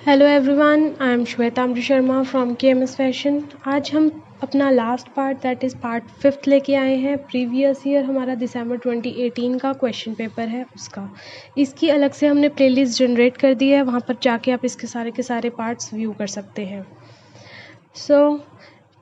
Hello everyone, I am Shweta Sharma from KMS fashion. आज हम अपना last part that is part 5 लेके आए हैं। प्रीवियस ईयर हमारा दिसंबर 2018 का क्वेश्चन पेपर है उसका। इसकी अलग से हमने प्लेलिस्ट जनरेट कर दी है, वहाँ पर जाके आप इसके सारे के सारे पार्ट्स व्यू कर सकते हैं। सो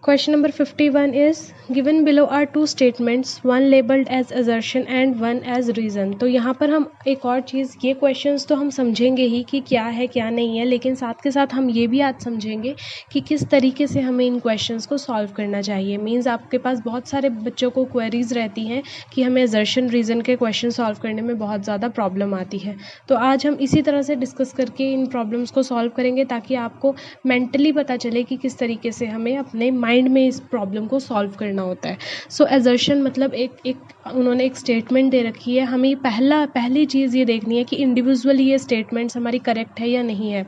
question number 51 is given below are two statements, one labeled as assertion and one as reason। तो यहाँ पर हम एक और चीज़, ये questions तो हम समझेंगे ही कि क्या है क्या नहीं है, लेकिन साथ के साथ हम ये भी आज समझेंगे कि किस तरीके से हमें इन questions को solve करना चाहिए। मीन्स आपके पास बहुत सारे बच्चों को queries रहती हैं कि हमें assertion reason के question solve करने में बहुत ज़्यादा प्रॉब्लम आती है। तो आज हम इसी तरह से डिस्कस करके इन प्रॉब्लम्स को सॉल्व करेंगे ताकि आपको मेंटली पता चले कि किस तरीके से हमें अपने माइंड में इस प्रॉब्लम को सॉल्व करना होता है। सो असर्शन मतलब एक उन्होंने एक स्टेटमेंट दे रखी है, हमें पहली चीज़ ये देखनी है कि इंडिविजुअली ये स्टेटमेंट्स हमारी करेक्ट है या नहीं है।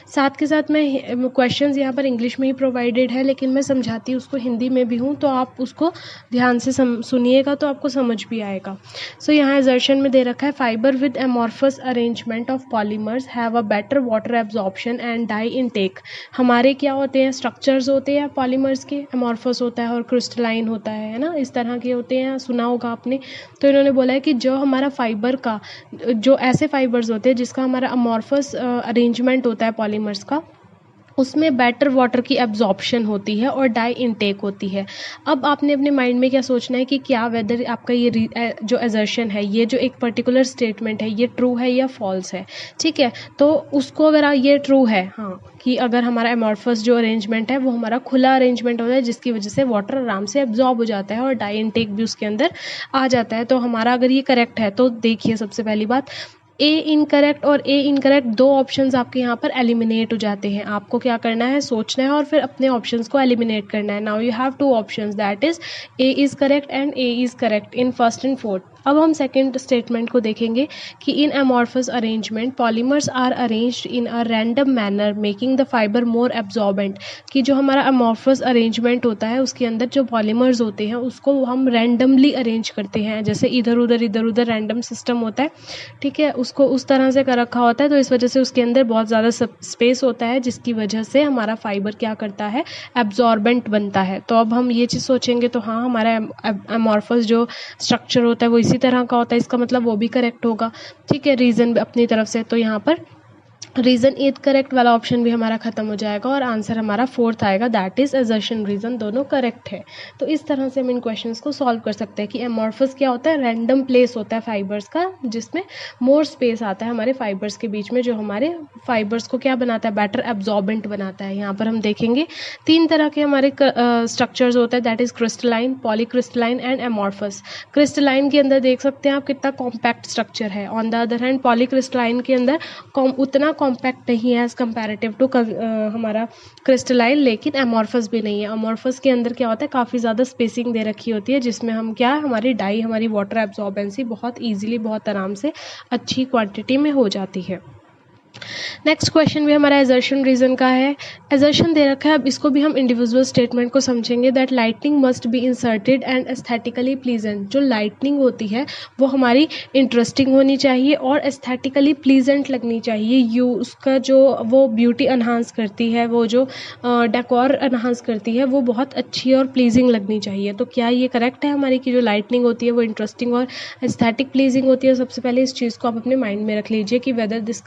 साथ के साथ मैं क्वेश्चंस यहाँ पर इंग्लिश में ही प्रोवाइडेड है, लेकिन मैं समझाती उसको हिंदी में भी हूँ, तो आप उसको ध्यान से सुनिएगा तो आपको समझ भी आएगा। सो यहाँ असर्शन में दे रखा है fibre with amorphous arrangement of polymers have a better water absorption and dye intake. हमारे क्या होते हैं, स्ट्रक्चर्स होते हैं पॉलीमर्स के, एमॉर्फस होता है और क्रिस्टलाइन होता है ना, इस तरह के होते हैं, सुना होगा आपने। तो इन्होंने बोला है कि जो हमारा फाइबर का, जो ऐसे फाइबर्स होते हैं जिसका हमारा अमॉर्फस अरेंजमेंट होता है पॉलीमर्स का, उसमें बेटर वाटर की एब्जॉर्प्शन होती है और डाई इनटेक होती है। अब आपने अपने माइंड में क्या सोचना है कि क्या वेदर आपका ये जो असर्शन है, ये जो एक पर्टिकुलर स्टेटमेंट है, ये ट्रू है या फॉल्स है। ठीक है, तो उसको अगर ये ट्रू है, हाँ, कि अगर हमारा एमॉर्फस जो अरेंजमेंट है वो हमारा खुला अरेंजमेंट होता है जिसकी वजह से वाटर आराम से एब्जॉर्ब हो जाता है और डाई इनटेक भी उसके अंदर आ जाता है। तो हमारा अगर ये करेक्ट है तो देखिए, सबसे पहली बात, ए इनकरेक्ट और ए इनकरेक्ट दो ऑप्शंस आपके यहाँ पर एलिमिनेट हो जाते हैं। आपको क्या करना है, सोचना है और फिर अपने ऑप्शंस को एलिमिनेट करना है। Now you have two options, that is A is correct and A is correct in first and fourth. अब हम सेकेंड स्टेटमेंट को देखेंगे कि in amorphous arrangement polymers are arranged in a random manner making the fibre more absorbent. कि जो हमारा amorphous arrangement होता है उसके अंदर जो पॉलीमर्स होते हैं उसको हम रैंडमली अरेंज करते हैं, जैसे इधर उधर रैंडम सिस्टम होता है, ठीक है, उसको उस तरह से कर रखा होता है। तो इस वजह से उसके अंदर बहुत ज़्यादा स्पेस होता है जिसकी वजह से हमारा फाइबर क्या करता है, एब्जॉर्बेंट बनता है। तो अब हम ये चीज़ सोचेंगे तो हाँ, हमारा एमॉर्फस जो स्ट्रक्चर होता है वो इसी तरह का होता है, इसका मतलब वो भी करेक्ट होगा। ठीक है, रीज़न अपनी तरफ से, तो यहाँ पर रीज़न इज करेक्ट वाला ऑप्शन भी हमारा खत्म हो जाएगा और आंसर हमारा फोर्थ आएगा, दैट इज असर्शन रीज़न, दोनों करेक्ट है। तो इस तरह से हम इन क्वेश्चंस को सॉल्व कर सकते हैं कि एमॉर्फस क्या होता है, रैंडम प्लेस होता है फाइबर्स का जिसमें मोर स्पेस आता है हमारे फाइबर्स के बीच में, जो हमारे फाइबर्स को क्या बनाता है, बेटर एब्जॉर्बेंट बनाता है। यहाँ पर हम देखेंगे 3 तरह के हमारे स्ट्रक्चर्स होते हैं, that is crystalline, polycrystalline and amorphous. Crystalline के अंदर देख सकते हैं आप कितना कॉम्पैक्ट स्ट्रक्चर है। On the other hand polycrystalline के अंदर उतना कॉम्पैक्ट नहीं है एज कंपैरेटिव टू हमारा क्रिस्टलाइन, लेकिन एमॉर्फस भी नहीं है। एमॉर्फस के अंदर क्या होता है, काफ़ी ज़्यादा स्पेसिंग दे रखी होती है जिसमें हम क्या, हमारी डाई, हमारी वाटर एब्जॉर्बेंसी बहुत ईजिली, बहुत आराम से अच्छी क्वांटिटी में हो जाती है। नेक्स्ट क्वेश्चन भी हमारा असर्शन रीजन का है। असर्शन दे रखा है, अब इसको भी हम इंडिविजुअल स्टेटमेंट को समझेंगे, that lightning must be inserted and aesthetically pleasant. जो लाइटनिंग होती है वो हमारी इंटरेस्टिंग होनी चाहिए और एस्थेटिकली प्लीजेंट लगनी चाहिए। उसका जो वो ब्यूटी एनहांस करती है, वो जो डेकोर एनहांस करती है, वो बहुत अच्छी और प्लीजिंग लगनी चाहिए। तो क्या ये करेक्ट है हमारी कि जो लाइटनिंग होती है वो इंटरेस्टिंग और एस्थेटिक प्लीजिंग होती है? सबसे पहले इस चीज़ को आप अपने माइंड में रख लीजिए कि whether this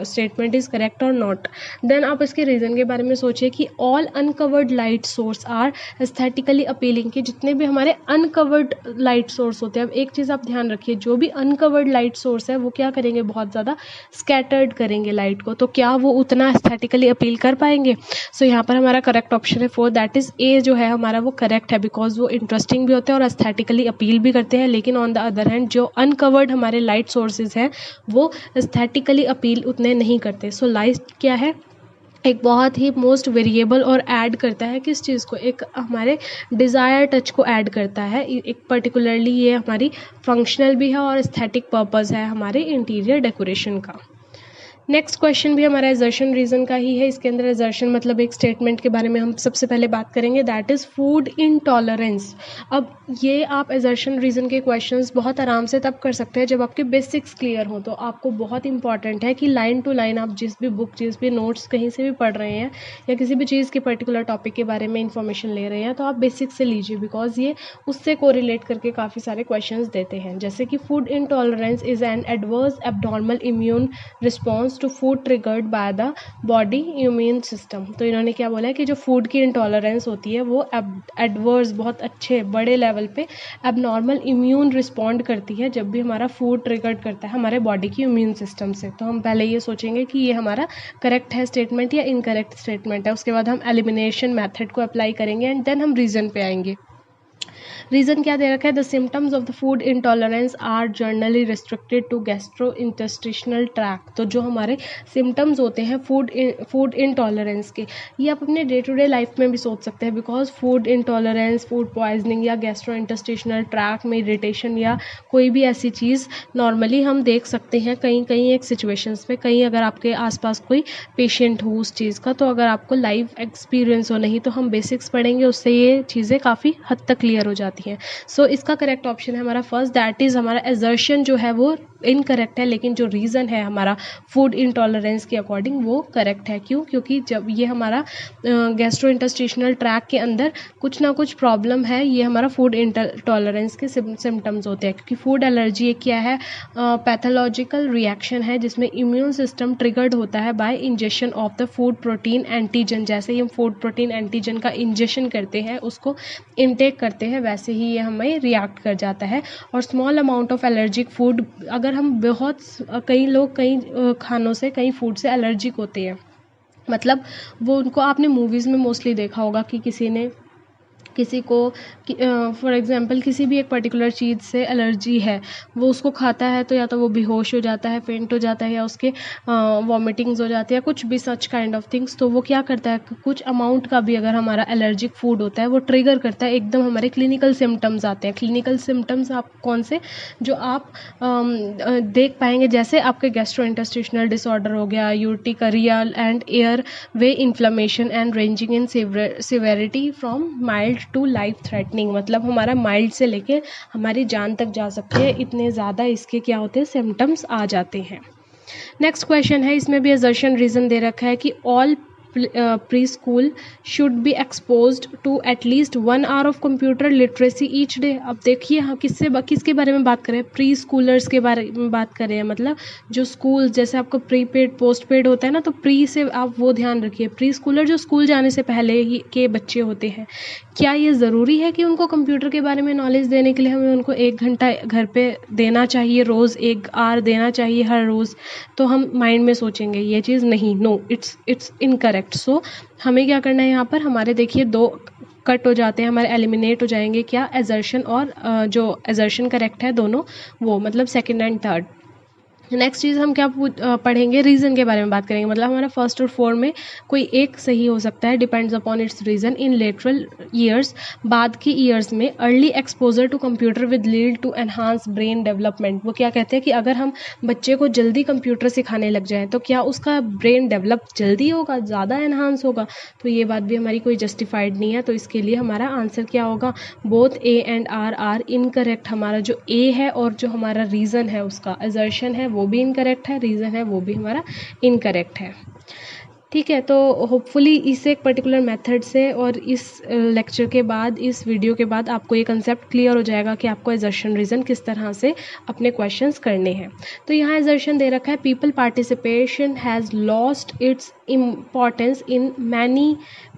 statement is correct और नॉट। देन आप इसके रीजन के बारे में सोचिए कि all uncovered light sources are aesthetically appealing. कि जितने भी हमारे अनकवर्ड लाइट सोर्स होते हैं, अब एक चीज़ आप ध्यान रखिए, जो भी अनकवर्ड लाइट सोर्स है वो क्या करेंगे, बहुत ज़्यादा स्कैटर्ड करेंगे लाइट को, तो क्या वो उतना एस्थेटिकली अपील कर पाएंगे? सो यहाँ पर हमारा करेक्ट ऑप्शन है 4, दैट इज ए जो है हमारा वो करेक्ट है, बिकॉज वो इंटरेस्टिंग भी होते हैं और एस्थेटिकली अपील भी करते हैं। लेकिन ऑन द अदर हैंड जो अनकवर्ड हमारे लाइट सोर्सेज हैं वो एस्थेटिकली अपील उतने नहीं करते। सो लाइट क्या है, एक बहुत ही मोस्ट वेरिएबल और ऐड करता है किस चीज़ को, एक हमारे डिज़ायर टच को ऐड करता है। एक पर्टिकुलरली ये हमारी फंक्शनल भी है और एस्थेटिक पर्पस है हमारे इंटीरियर डेकोरेशन का। नेक्स्ट क्वेश्चन भी हमारा एजर्शन रीज़न का ही है। इसके अंदर एजर्शन मतलब एक स्टेटमेंट के बारे में हम सबसे पहले बात करेंगे, दैट इज़ फूड इंटॉलरेंस। अब ये आप एजर्शन रीज़न के क्वेश्चंस बहुत आराम से तब कर सकते हैं जब आपके बेसिक्स क्लियर हों। तो आपको बहुत इंपॉर्टेंट है कि लाइन टू लाइन आप जिस भी बुक, जिस भी नोट्स कहीं से भी पढ़ रहे हैं या किसी भी चीज़ के पर्टिकुलर टॉपिक के बारे में इंफॉर्मेशन ले रहे हैं तो आप बेसिक से लीजिए, बिकॉज ये उससे कोरिलेट करके काफ़ी सारे क्वेश्चंस देते हैं। जैसे कि food intolerance is an adverse abnormal immune response to food triggered by the body immune system. तो इन्होंने क्या बोला है कि जो फूड की इंटॉलरेंस होती है वो एडवर्स, बहुत अच्छे बड़े लेवल पे एबनॉर्मल इम्यून रिस्पॉन्ड करती है जब भी हमारा फूड ट्रिगर्ड करता है हमारे बॉडी की इम्यून सिस्टम से। तो हम पहले ये सोचेंगे कि ये हमारा करेक्ट है स्टेटमेंट या इनकरेक्ट स्टेटमेंट है। उसके बाद हम एलिमिनेशन मेथड को अप्लाई करेंगे एंड देन हम रीज़न पे आएंगे। रीज़न क्या दे रखा है, the symptoms of the food intolerance are generally restricted to gastrointestinal tract. तो जो हमारे सिम्टम्स होते हैं फूड इंटॉलरेंस के, ये आप अपने डे टू डे लाइफ में भी सोच सकते हैं, because food intolerance, food poisoning या गैस्ट्रो इंटेस्टिशनल ट्रैक्ट में इरिटेशन या कोई भी ऐसी चीज़ नॉर्मली हम देख सकते हैं कहीं एक सिचुएशंस में। कहीं अगर आपके आसपास कोई पेशेंट हो उस चीज़ का, तो अगर आपको लाइव एक्सपीरियंस हो, नहीं तो हम बेसिक्स पढ़ेंगे उससे ये चीज़ें काफ़ी हद तक क्लियर हो जाती हैं। सो इसका करेक्ट ऑप्शन है हमारा फर्स्ट, दैट इज़ हमारा एजर्शन जो है वो इनकरेक्ट है, लेकिन जो रीज़न है हमारा फूड इंटॉलरेंस के अकॉर्डिंग वो करेक्ट है। क्यों? क्योंकि जब ये हमारा गैस्ट्रो इंटेस्टिशनल ट्रैक के अंदर कुछ ना कुछ प्रॉब्लम है, ये हमारा फूड इंटॉलरेंस के सिम्टम्स होते हैं। क्योंकि फूड एलर्जी एक क्या है, पैथोलॉजिकल रिएक्शन है जिसमें इम्यून सिस्टम ट्रिगर्ड होता है bye injection of the food protein antigen. जैसे ही हम फूड प्रोटीन एंटीजन का इंजेक्शन करते हैं, उसको इनटेक करते हैं, वैसे ही ये हमें रिएक्ट कर जाता है। और small amount of allergic food, अगर हम बहुत कई लोग कई खानों से, कई फूड से एलर्जिक होते हैं, मतलब वो उनको आपने मूवीज़ में मोस्टली देखा होगा कि किसी को फॉर एग्जांपल किसी भी एक पर्टिकुलर चीज़ से एलर्जी है, वो उसको खाता है तो या तो वो बेहोश हो जाता है, फेंट हो जाता है, या उसके वॉमिटिंग्स हो जाती है, कुछ भी सच काइंड ऑफ थिंग्स। तो वो क्या करता है, कुछ अमाउंट का भी अगर हमारा एलर्जिक फूड होता है वो ट्रिगर करता है, एकदम हमारे क्लिनिकल सिम्टम्स आते हैं। क्लिनिकल सिम्टम्स आप कौन से, जो आप देख पाएंगे, जैसे आपके गैस्ट्रोइंटेस्टिनल डिसऑर्डर हो गया, urticaria and airway inflammation and ranging in severity from mild to life threatening. मतलब हमारा माइल्ड से लेके हमारी जान तक जा सकते हैं, इतने ज़्यादा इसके क्या होते हैं, सिम्टम्स आ जाते हैं। नेक्स्ट क्वेश्चन है, इसमें भी असर्शन रीज़न दे रखा है कि all preschool should be exposed to at least 1 hour of computer literacy each day. अब देखिए हम किसके बारे में बात करें, प्री स्कूलर्स के बारे में बात करें। मतलब जो स्कूल, जैसे आपको प्री पेड पोस्ट पेड होता है ना, तो प्री से आप वो ध्यान रखिए। प्री स्कूलर जो स्कूल जाने से पहले ही के बच्चे होते हैं, क्या ये ज़रूरी है कि उनको कंप्यूटर के बारे में नॉलेज देने के लिए हमें उनको 1 घंटा घर पे देना चाहिए, रोज़ 1 hour देना चाहिए हर रोज़? तो हम माइंड में सोचेंगे ये चीज़ नहीं, नो, इट्स इनकरेक्ट। सो हमें क्या करना है, यहाँ पर हमारे देखिए 2 कट हो जाते हैं, हमारे एलिमिनेट हो जाएंगे, क्या, एजर्शन और जो एजर्शन करेक्ट है दोनों, वो मतलब सेकंड एंड थर्ड। नेक्स्ट चीज़ हम क्या पढ़ेंगे, रीज़न के बारे में बात करेंगे। मतलब हमारा फर्स्ट और फोर्थ में कोई एक सही हो सकता है, depends upon its reason. In lateral years, बाद की ईयर्स में, early exposure to computer with lead to enhance brain development. वो क्या कहते हैं कि अगर हम बच्चे को जल्दी कंप्यूटर सिखाने लग जाएँ तो क्या उसका ब्रेन डेवलप जल्दी होगा, ज़्यादा एनहांस होगा? तो ये बात भी हमारी कोई जस्टिफाइड नहीं है। तो इसके लिए हमारा आंसर क्या होगा, both A and R incorrect. हमारा जो ए है और जो हमारा रीज़न है, उसका एजर्शन है वो भी इनकरेक्ट है, रीज़न है वो भी हमारा इनकरेक्ट है। ठीक है, तो होपफुली इस एक पर्टिकुलर मेथड से और इस लेक्चर के बाद, इस वीडियो के बाद आपको ये कंसेप्ट क्लियर हो जाएगा कि आपको एजर्शन रीज़न किस तरह से अपने क्वेश्चंस करने हैं। तो यहाँ एजर्शन दे रखा है, people participation has lost its importance in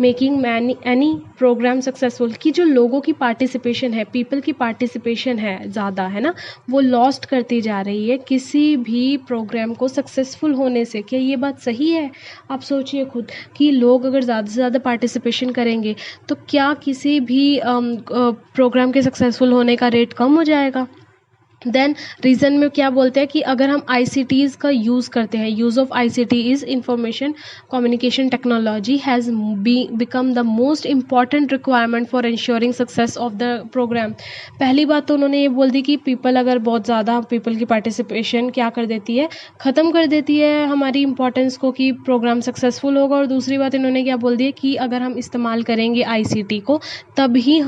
making any programme successful. कि जो लोगों की पार्टिसिपेशन है, पीपल की पार्टिसिपेशन है ज़्यादा, है ना, वो लॉस्ट करती जा रही है किसी भी प्रोग्राम को सक्सेसफुल होने से। क्या ये बात सही है? आप सोचिए खुद कि लोग अगर ज़्यादा से ज़्यादा पार्टिसिपेशन करेंगे तो क्या किसी भी प्रोग्राम के सक्सेसफुल होने का रेट कम हो जाएगा? देन रीज़न में क्या बोलते हैं कि अगर हम ICTs का यूज़ करते हैं, use of ICT is information communication technology has become the most important requirement for ensuring success of the programme. पहली बात तो उन्होंने ये बोल दी कि पीपल, अगर बहुत ज़्यादा पीपल की पार्टिसिपेशन क्या कर देती है, ख़त्म कर देती है हमारी इंपॉर्टेंस को कि प्रोग्राम सक्सेसफुल होगा। और दूसरी बात इन्होंने क्या बोल दी है कि अगर हम इस्तेमाल करेंगे ICT को तभी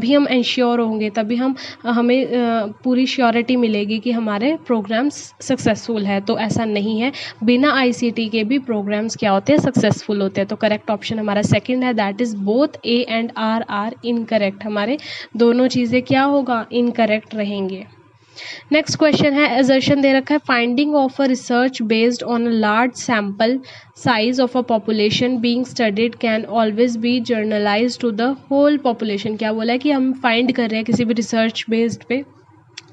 हम इंश्योर होंगे, तभी हमें पूरी श्योरिटी मिलेगी कि हमारे प्रोग्राम्स सक्सेसफुल है। तो ऐसा नहीं है, बिना ICT के भी प्रोग्राम्स क्या होते हैं, सक्सेसफुल होते हैं। तो करेक्ट ऑप्शन हमारा सेकंड है, that is both A and R are incorrect. हमारे दोनों चीज़ें क्या होगा, इनकरेक्ट रहेंगे। नेक्स्ट क्वेश्चन है, असर्शन दे रखा है, finding of a research based on a large sample size of a population being studied can always be generalise to the whole population. क्या बोला है कि हम फाइंड कर रहे हैं किसी भी रिसर्च बेस्ड पे,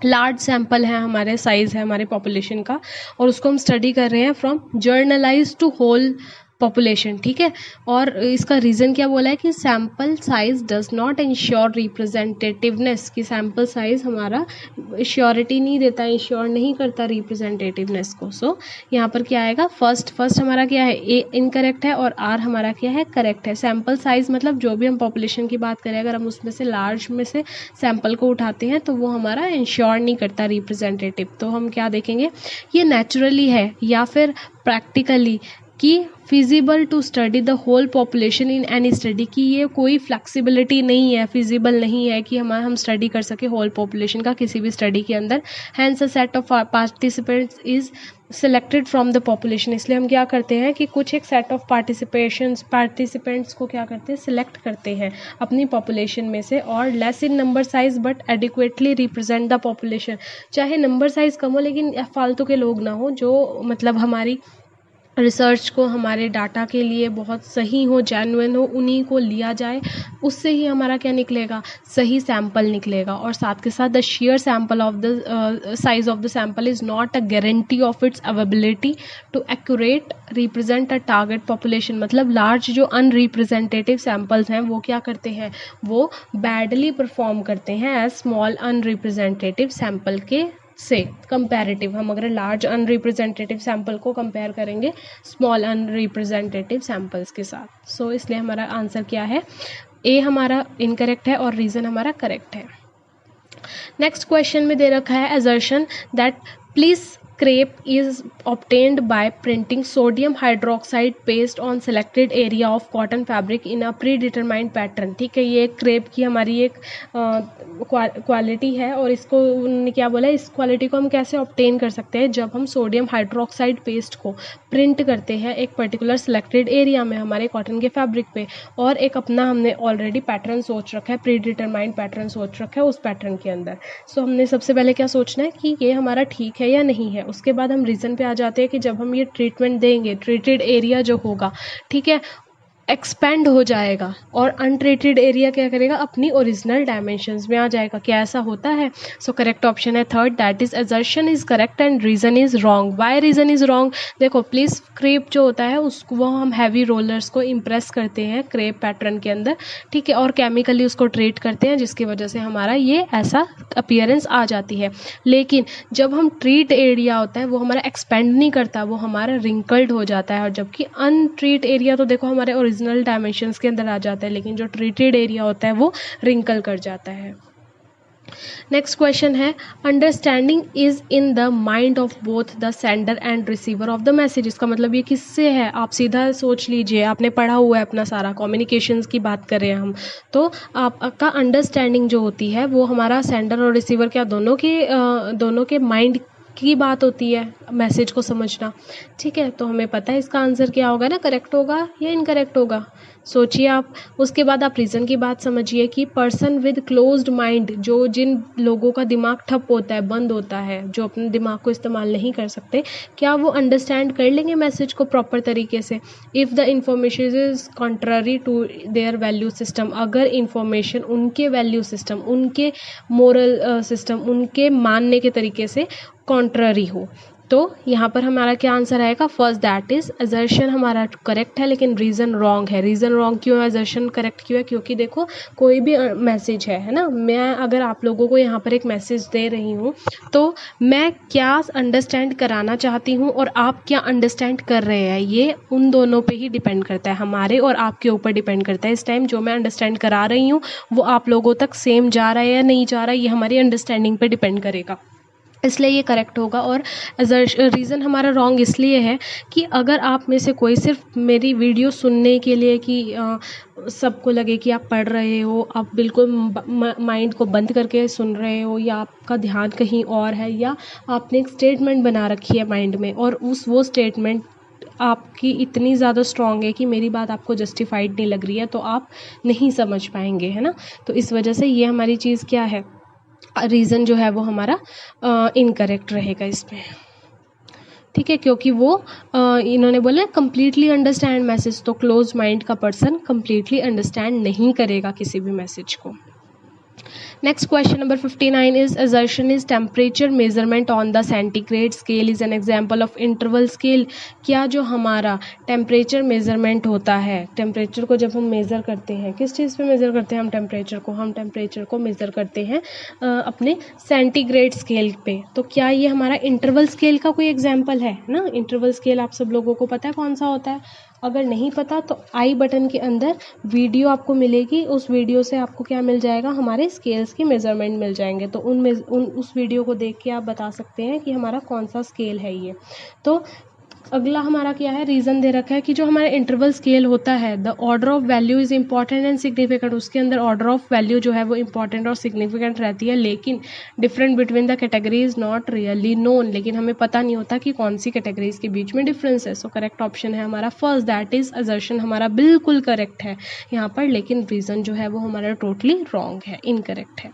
लार्ज सैम्पल है हमारे, साइज़ है हमारे पॉपुलेशन का, और उसको हम स्टडी कर रहे हैं from generalise to whole population, ठीक है। और इसका रीज़न क्या बोला है कि sample size does not ensure representativeness, कि सैम्पल साइज हमारा श्योरिटी नहीं देता, इंश्योर नहीं करता रिप्रेजेंटेटिवनेस को। सो यहाँ पर क्या आएगा, फर्स्ट हमारा क्या है, ए इनकरेक्ट है और आर हमारा क्या है, करेक्ट है। सैम्पल साइज मतलब जो भी हम पॉपुलेशन की बात करें, अगर हम उसमें से लार्ज में से सैम्पल को उठाते हैं तो वो हमारा इंश्योर नहीं करता रिप्रेजेंटेटिव। तो हम क्या देखेंगे, ये नेचुरली है या फिर प्रैक्टिकली कि feasible to study the whole population in any study, कि ये कोई फ्लेक्सिबिलिटी नहीं है, फिजिबल नहीं है कि हम स्टडी कर सके होल पॉपुलेशन का किसी भी स्टडी के अंदर। Hence a set of participants is selected from the population. इसलिए हम क्या करते हैं कि कुछ एक सेट ऑफ पार्टिसिपेंट्स को क्या करते हैं, सिलेक्ट करते हैं अपनी पॉपुलेशन में से, और less in number size but adequately represent the population. चाहे नंबर साइज कम हो लेकिन फालतू के लोग ना हो, जो मतलब हमारी रिसर्च को, हमारे डाटा के लिए बहुत सही हो, जेन्युइन हो, उन्हीं को लिया जाए। उससे ही हमारा क्या निकलेगा, सही सैम्पल निकलेगा। और साथ के साथ the sheer sample of the size of the sample is not a guarantee of its availability to accurate represent a target population. मतलब लार्ज जो अनरिप्रेजेंटेटिव सैम्पल्स हैं वो क्या करते हैं, वो बैडली परफॉर्म करते हैं एज स्मॉल अनरिप्रेजेंटेटिव सैम्पल के से कंपैरेटिव। हम अगर लार्ज अनरिप्रेजेंटेटिव सैम्पल को कंपेयर करेंगे स्मॉल अनरिप्रेजेंटेटिव सैम्पल्स के साथ। सो इसलिए हमारा आंसर क्या है, ए हमारा इनकरेक्ट है और रीज़न हमारा करेक्ट है। नेक्स्ट क्वेश्चन में दे रखा है, assertion that please crepe is obtained by printing sodium hydroxide paste on selected area of cotton fabric in a predetermined pattern। ठीक है, ये क्रेप की हमारी एक क्वालिटी है, और इसको उन्होंने क्या बोला है, इस क्वालिटी को हम कैसे ऑब्टेन कर सकते हैं, जब हम सोडियम हाइड्रोक्साइड पेस्ट को प्रिंट करते हैं एक पर्टिकुलर सिलेक्टेड एरिया में हमारे कॉटन के फैब्रिक पे, और एक अपना हमने ऑलरेडी पैटर्न सोच रखा है, प्री डिटरमाइंड पैटर्न सोच रखा है उस पैटर्न के अंदर। सो हमने सबसे पहले क्या सोचना है कि ये हमारा ठीक है या नहीं है। उसके बाद हम रीज़न पे आ जाते हैं कि जब हम ये ट्रीटमेंट देंगे, ट्रीटेड एरिया जो होगा, ठीक है, एक्सपेंड हो जाएगा, और अनट्रीटेड एरिया क्या करेगा, अपनी ओरिजिनल डायमेंशंस में आ जाएगा। क्या ऐसा होता है? सो करेक्ट ऑप्शन है third, that is assertion is correct and reason is wrong. Why reason is wrong? देखो प्लीज, क्रेप जो होता है उसको वो हम हैवी रोलर्स को इम्प्रेस करते हैं क्रेप पैटर्न के अंदर, ठीक है, और केमिकली उसको ट्रीट करते हैं, जिसकी वजह से हमारा ये ऐसा अपीयरेंस आ जाती है। लेकिन जब हम ट्रीट एरिया होता है वो हमारा एक्सपेंड नहीं करता, वो हमारा रिंकल्ड हो जाता है। और जबकि अनट्रीट एरिया तो देखो हमारे ओरिजिनल डायमेंशंस के अंदर आ जाता है, लेकिन जो ट्रीटेड एरिया होता है वो रिंकल कर जाता है। नेक्स्ट क्वेश्चन है, understanding is in the mind of both the sender and receiver of the message. इसका मतलब ये किससे है, आप सीधा सोच लीजिए, आपने पढ़ा हुआ है अपना सारा, कम्युनिकेशंस की बात कर रहे हैं हम, तो आपका अंडरस्टैंडिंग जो होती है वो हमारा सेंडर और रिसीवर क्या दोनों के माइंड की बात होती है, मैसेज को समझना, ठीक है। तो हमें पता है इसका आंसर क्या होगा ना, करेक्ट होगा या इनकरेक्ट होगा, सोचिए आप। उसके बाद आप रीज़न की बात समझिए कि पर्सन विद क्लोज्ड माइंड, जो जिन लोगों का दिमाग ठप होता है, बंद होता है, जो अपने दिमाग को इस्तेमाल नहीं कर सकते, क्या वो अंडरस्टैंड कर लेंगे मैसेज को प्रॉपर तरीके से? If the information is contrary to their value system, अगर इंफॉर्मेशन उनके वैल्यू सिस्टम, उनके मोरल सिस्टम, उनके मानने के तरीके से कॉन्ट्ररी हो, तो यहाँ पर हमारा क्या आंसर आएगा, फर्स्ट दैट इज असर्शन हमारा करेक्ट है लेकिन रीज़न रॉन्ग है। रीज़न रॉन्ग क्यों है, असर्शन करेक्ट क्यों है, क्योंकि देखो कोई भी मैसेज है ना, मैं अगर आप लोगों को यहाँ पर एक मैसेज दे रही हूँ तो मैं क्या अंडरस्टैंड कराना चाहती हूँ और आप क्या अंडरस्टैंड कर रहे हैं, ये उन दोनों पे ही डिपेंड करता है, हमारे और आपके ऊपर डिपेंड करता है। इस टाइम जो मैं अंडरस्टैंड करा रही हूँ वो आप लोगों तक सेम जा रहा है या नहीं जा रहा है, ये हमारी अंडरस्टैंडिंग पे डिपेंड करेगा, इसलिए ये करेक्ट होगा। और रीज़न हमारा रॉन्ग इसलिए है कि अगर आप में से कोई सिर्फ मेरी वीडियो सुनने के लिए कि सबको लगे कि आप पढ़ रहे हो, आप बिल्कुल माइंड को बंद करके सुन रहे हो, या आपका ध्यान कहीं और है, या आपने एक स्टेटमेंट बना रखी है माइंड में और वो स्टेटमेंट आपकी इतनी ज़्यादा स्ट्रॉन्ग है कि मेरी बात आपको जस्टिफाइड नहीं लग रही है, तो आप नहीं समझ पाएंगे, है ना। तो इस वजह से ये हमारी चीज़ क्या है, रीज़न जो है वो हमारा इनकरेक्ट रहेगा इसमें, ठीक है। क्योंकि वो इन्होंने बोला कम्प्लीटली अंडरस्टैंड मैसेज, तो क्लोज माइंड का पर्सन कम्प्लीटली अंडरस्टैंड नहीं करेगा किसी भी मैसेज को। Next question number 59 is assertion is temperature measurement on the centigrade scale is an example of interval scale। क्या जो हमारा टेम्परेचर मेज़रमेंट होता है, टेम्परेचर को जब हम मेज़र करते हैं, किस चीज़ पे मेज़र करते हैं हम टेम्परेचर को मेज़र करते हैं अपने सेंटीग्रेड स्केल पे, तो क्या ये हमारा इंटरवल स्केल का कोई एग्जाम्पल है ना। इंटरवल स्केल आप सब लोगों को पता है कौन सा होता है, अगर नहीं पता तो आई बटन के अंदर वीडियो आपको मिलेगी, उस वीडियो से आपको क्या मिल जाएगा, हमारे स्केल्स की मेज़रमेंट मिल जाएंगे, तो उस वीडियो को देख के आप बता सकते हैं कि हमारा कौन सा स्केल है ये। तो अगला हमारा क्या है, रीज़न दे रखा है कि जो हमारा इंटरवल स्केल होता है, the order of value is important and significant, उसके अंदर ऑर्डर ऑफ वैल्यू जो है वो इंपॉर्टेंट और सिग्निफिकेंट रहती है, लेकिन different between the category is not really known, लेकिन हमें पता नहीं होता कि कौन सी कैटेगरीज के बीच में डिफरेंस है। सो करेक्ट ऑप्शन है हमारा फर्स्ट, दैट इज़ असर्शन हमारा बिल्कुल करेक्ट है यहाँ पर, लेकिन रीज़न जो है वो हमारा टोटली रॉन्ग है, इनकरेक्ट है।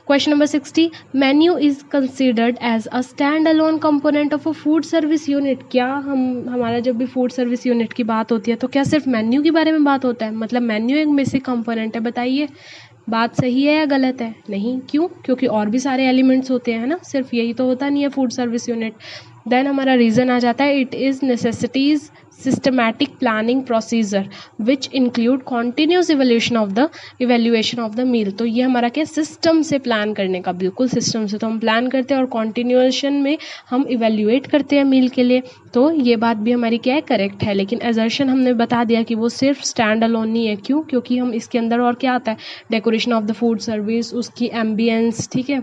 Question number 60, menu is considered as a stand-alone component of a food service unit। क्या हमारा जब भी फूड सर्विस यूनिट की बात होती है तो क्या सिर्फ मेन्यू के बारे में बात होता है, मतलब मेन्यू एक बेसिक कंपोनेंट है, बताइए बात सही है या गलत है। नहीं, क्यों, क्योंकि और भी सारे एलिमेंट्स होते हैं ना, सिर्फ यही तो होता नहीं है फूड सर्विस यूनिट। देन हमारा रीज़न आ जाता है, it is necessities systematic planning procedure which include continuous evaluation of the meal. तो ये हमारा क्या, सिस्टम से प्लान करने का, बिल्कुल सिस्टम से तो हम प्लान करते हैं और कॉन्टिन्यूएशन में हम इवेल्यूएट करते हैं मील के लिए, तो ये बात भी हमारी क्या है, करेक्ट है। लेकिन असर्शन हमने बता दिया कि वो सिर्फ स्टैंड अलोन नहीं है, क्यों, क्योंकि हम इसके अंदर और क्या आता है, decoration of the food service, उसकी एम्बियंस, ठीक है,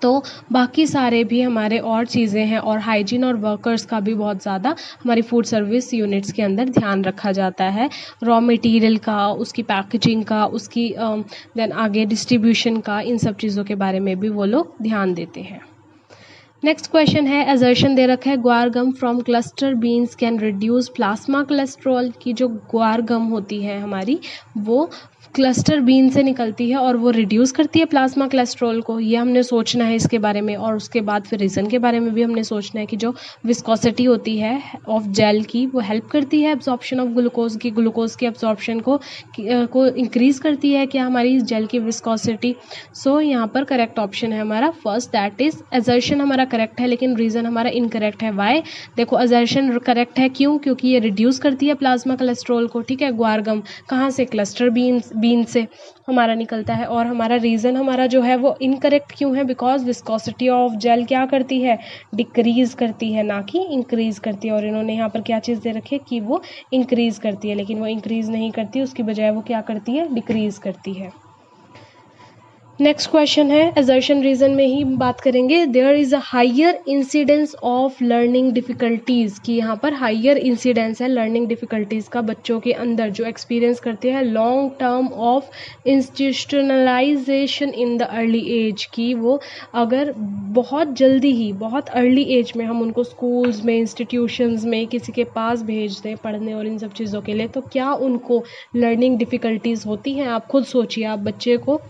तो बाकी सारे भी हमारे और चीज़ें हैं, और हाइजीन और वर्कर्स का भी बहुत ज़्यादा हमारी फूड सर्विस यूनिट्स के अंदर ध्यान रखा जाता है, रॉ मटेरियल का, उसकी पैकेजिंग का, उसकी देन आगे डिस्ट्रीब्यूशन का, इन सब चीज़ों के बारे में भी वो लोग ध्यान देते हैं। नेक्स्ट क्वेश्चन है, असर्शन दे रखा है guar gum from cluster beans can reduce plasma cholesterol, की जो ग्वार गम होती है हमारी वो क्लस्टर बीन से निकलती है और वो रिड्यूस करती है प्लाज्मा कोलेस्ट्रॉल को, ये हमने सोचना है इसके बारे में। और उसके बाद फिर रीज़न के बारे में भी हमने सोचना है कि जो विस्कोसिटी होती है ऑफ जेल की वो हेल्प करती है एब्जॉर्प्शन ऑफ ग्लूकोज की, ग्लूकोज की एब्जॉर्प्शन को इंक्रीज़ करती है क्या हमारी जेल की विस्कोसिटी। सो यहाँ पर करेक्ट ऑप्शन है हमारा फर्स्ट, दैट इज़ असर्शन हमारा करेक्ट है, लेकिन रीज़न हमारा इनकरेक्ट है। वाई, देखो असर्शन करेक्ट है क्यों, क्योंकि ये रिड्यूस करती है प्लाज्मा कोलेस्ट्रॉल को, ठीक है। ग्वार गम कहाँ से, क्लस्टर बीन से हमारा निकलता है। और हमारा रीज़न हमारा जो है वो इनकरेक्ट क्यों है, बिकॉज विस्कोसिटी ऑफ जेल क्या करती है, डिक्रीज़ करती है, ना कि इंक्रीज़ करती है। और इन्होंने यहाँ पर क्या चीज़ दे रखी है कि वो इंक्रीज़ करती है, लेकिन वो इंक्रीज़ नहीं करती, उसकी बजाय वो क्या करती है, डिक्रीज़ करती है। नेक्स्ट क्वेश्चन है, असर्शन रीज़न में ही बात करेंगे। There is a higher incidence of learning difficulties, कि यहाँ पर हायर इंसिडेंस है लर्निंग डिफ़िकल्टीज़ का बच्चों के अंदर जो एक्सपीरियंस करते हैं long term of institutionalisation in the early age, की वो अगर बहुत जल्दी ही बहुत अर्ली एज में हम उनको स्कूल्स में, इंस्टीट्यूशंस में किसी के पास भेज दें पढ़ने और इन सब चीज़ों के लिए, तो क्या उनको लर्निंग डिफ़िकल्टीज़ होती हैं। आप खुद सोचिए, आप बच्चे को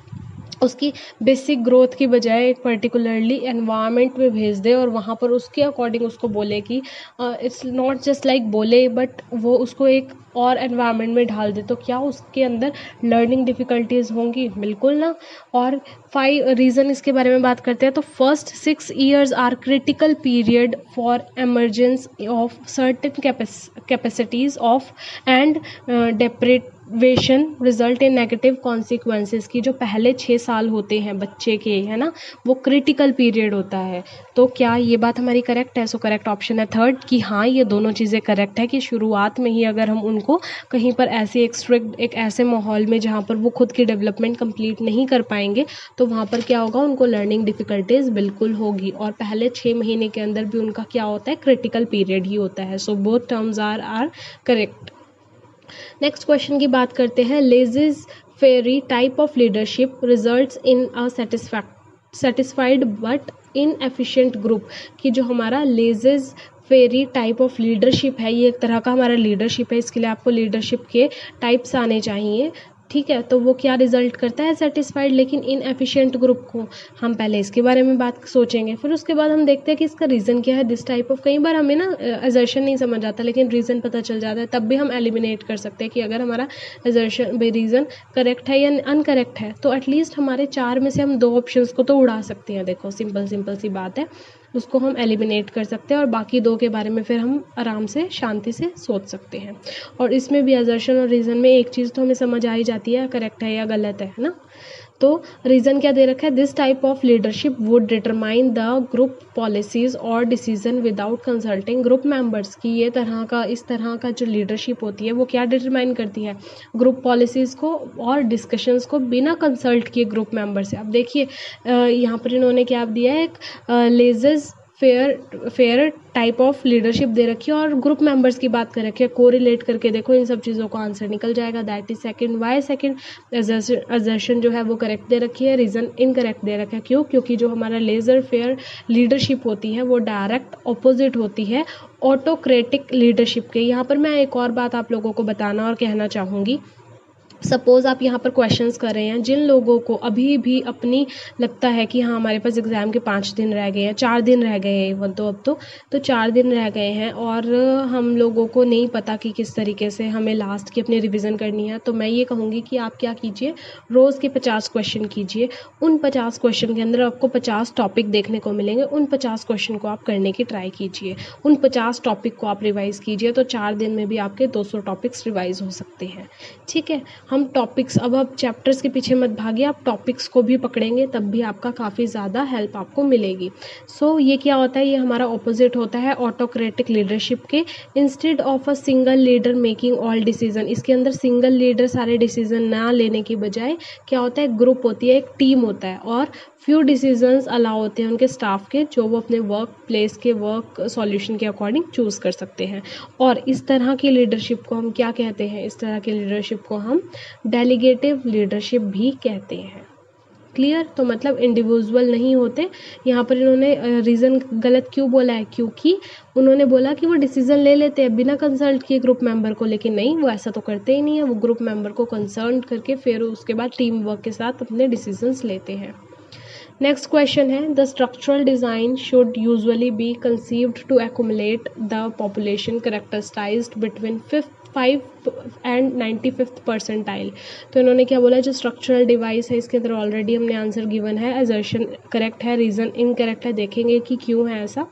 उसकी बेसिक ग्रोथ की बजाय एक पर्टिकुलरली एनवायरनमेंट में भेज दे और वहाँ पर उसके अकॉर्डिंग उसको बोले कि इट्स नॉट जस्ट लाइक बोले, बट वो उसको एक और एनवायरनमेंट में ढाल दे, तो क्या उसके अंदर लर्निंग डिफ़िकल्टीज होंगी? बिल्कुल ना। और 5 रीज़न इसके बारे में बात करते हैं। तो first 6 years are critical period for emergence of certain capacities of and deprivation result in negative consequences की जो पहले 6 साल होते हैं बच्चे के, है ना, वो क्रिटिकल पीरियड होता है। तो क्या ये बात हमारी करेक्ट है? सो करेक्ट ऑप्शन है थर्ड कि हाँ, ये दोनों चीज़ें करेक्ट है कि शुरुआत में ही अगर हम उनको कहीं पर ऐसे एक स्ट्रिक्ट एक ऐसे माहौल में जहाँ पर वो खुद की डेवलपमेंट कंप्लीट नहीं कर पाएंगे, तो वहाँ पर क्या होगा, उनको लर्निंग डिफ़िकल्टीज बिल्कुल होगी। और पहले 6 महीने के अंदर भी उनका क्या होता है, क्रिटिकल पीरियड ही होता है। So both terms are correct. Next question की बात करते हैं। Laissez type of leadership results in a satisfied but inefficient group की जो हमारा laissez type of leadership है, ये एक तरह का हमारा लीडरशिप है। इसके लिए आपको लीडरशिप के टाइप्स आने चाहिए, ठीक है। तो वो क्या रिजल्ट करता है, सेटिस्फाइड लेकिन इनएफिशिएंट ग्रुप को। हम पहले इसके बारे में बात सोचेंगे, फिर उसके बाद हम देखते हैं कि इसका रीज़न क्या है। दिस टाइप ऑफ, कई बार हमें ना असर्शन नहीं समझ आता लेकिन रीज़न पता चल जाता है, तब भी हम एलिमिनेट कर सकते हैं कि अगर हमारा असर्शन रीज़न करेक्ट है या अनकरेक्ट है, तो एटलीस्ट हमारे 4 में से हम 2 ऑप्शंस को तो उड़ा सकते हैं। देखो सिंपल सी बात है, उसको हम एलिमिनेट कर सकते हैं और बाकी 2 के बारे में फिर हम आराम से शांति से सोच सकते हैं। और इसमें भी असर्शन और रीज़न में एक चीज़ तो हमें समझ आ ही जाती है, करेक्ट है या गलत है ना। तो रीज़न क्या दे रखा है, this type of leadership would determine the group policies और decision without consulting group members की। ये इस तरह का जो लीडरशिप होती है वो क्या डिटरमाइन करती है, ग्रुप पॉलिसीज़ को और डिस्कशंस को बिना कंसल्ट किए ग्रुप मेंबर से। अब देखिए यहाँ पर इन्होंने क्या दिया है, एक लेजस फेयर टाइप ऑफ लीडरशिप दे रखी है और ग्रुप मेंबर्स की बात कर रखी है। कोरिलेट करके देखो, इन सब चीज़ों को आंसर निकल जाएगा। That is second. Why second? Assertion जो है वो करेक्ट दे रखी है, रीज़न इनकरेक्ट दे रखा है। क्यों? क्योंकि जो हमारा लेजर फेयर लीडरशिप होती है वो डायरेक्ट ऑपोजिट होती है ऑटोक्रेटिक लीडरशिप के। यहाँ पर मैं एक और बात आप लोगों को बताना और कहना चाहूँगी। सपोज़ आप यहाँ पर क्वेश्चंस कर रहे हैं, जिन लोगों को अभी भी अपनी लगता है कि हाँ हमारे पास एग्ज़ाम के 5 दिन रह गए हैं, 4 दिन रह गए हैं, इवन तो अब तो 4 दिन रह गए हैं और हम लोगों को नहीं पता कि किस तरीके से हमें लास्ट की अपनी रिवीजन करनी है। तो मैं ये कहूँगी कि आप क्या कीजिए, रोज़ के 50 क्वेश्चन कीजिए। उन 50 क्वेश्चन के अंदर आपको 50 टॉपिक देखने को मिलेंगे। उन 50 क्वेश्चन को आप करने की ट्राई कीजिए, उन 50 टॉपिक को आप रिवाइज़ कीजिए, तो 4 दिन में भी आपके 200 टॉपिक्स रिवाइज़ हो सकते हैं, ठीक है। हम टॉपिक्स, अब आप चैप्टर्स के पीछे मत भागिए, आप टॉपिक्स को भी पकड़ेंगे तब भी आपका काफ़ी ज़्यादा हेल्प आपको मिलेगी। सो ये क्या होता है, ये हमारा ऑपोजिट होता है ऑटोक्रेटिक लीडरशिप के। Instead of a single leader making all decision, इसके अंदर सिंगल लीडर सारे डिसीजन ना लेने की बजाय क्या होता है, ग्रुप होती है, एक टीम होता है और फ्यू डिसीजंस अलाउ होते हैं उनके स्टाफ के, जो वो अपने वर्क प्लेस के वर्क सॉल्यूशन के अकॉर्डिंग चूज़ कर सकते हैं। और इस तरह की लीडरशिप को हम क्या कहते हैं, इस तरह की लीडरशिप को हम डेलीगेटिव लीडरशिप भी कहते हैं। क्लियर? तो मतलब इंडिविजुअल नहीं होते। यहाँ पर इन्होंने रीज़न गलत क्यों बोला है, क्योंकि उन्होंने बोला कि वो डिसीजन ले लेते हैं बिना कंसल्ट किए ग्रुप मेंबर को, लेकिन नहीं, वो ऐसा तो करते ही नहीं है। वो ग्रुप मेंबर को कंसल्ट करके फिर उसके बाद टीम वर्क के साथ अपने डिसीजंस लेते हैं। नेक्स्ट क्वेश्चन है, the structural design should usually be conceived to accumulate the population characterised between 5 and 95th percentile. तो इन्होंने क्या बोला, जो स्ट्रक्चरल डिवाइस है इसके अंदर ऑलरेडी हमने आंसर गिवन है, असर्शन करेक्ट है, रीज़न इनकरेक्ट है, देखेंगे कि क्यों है ऐसा।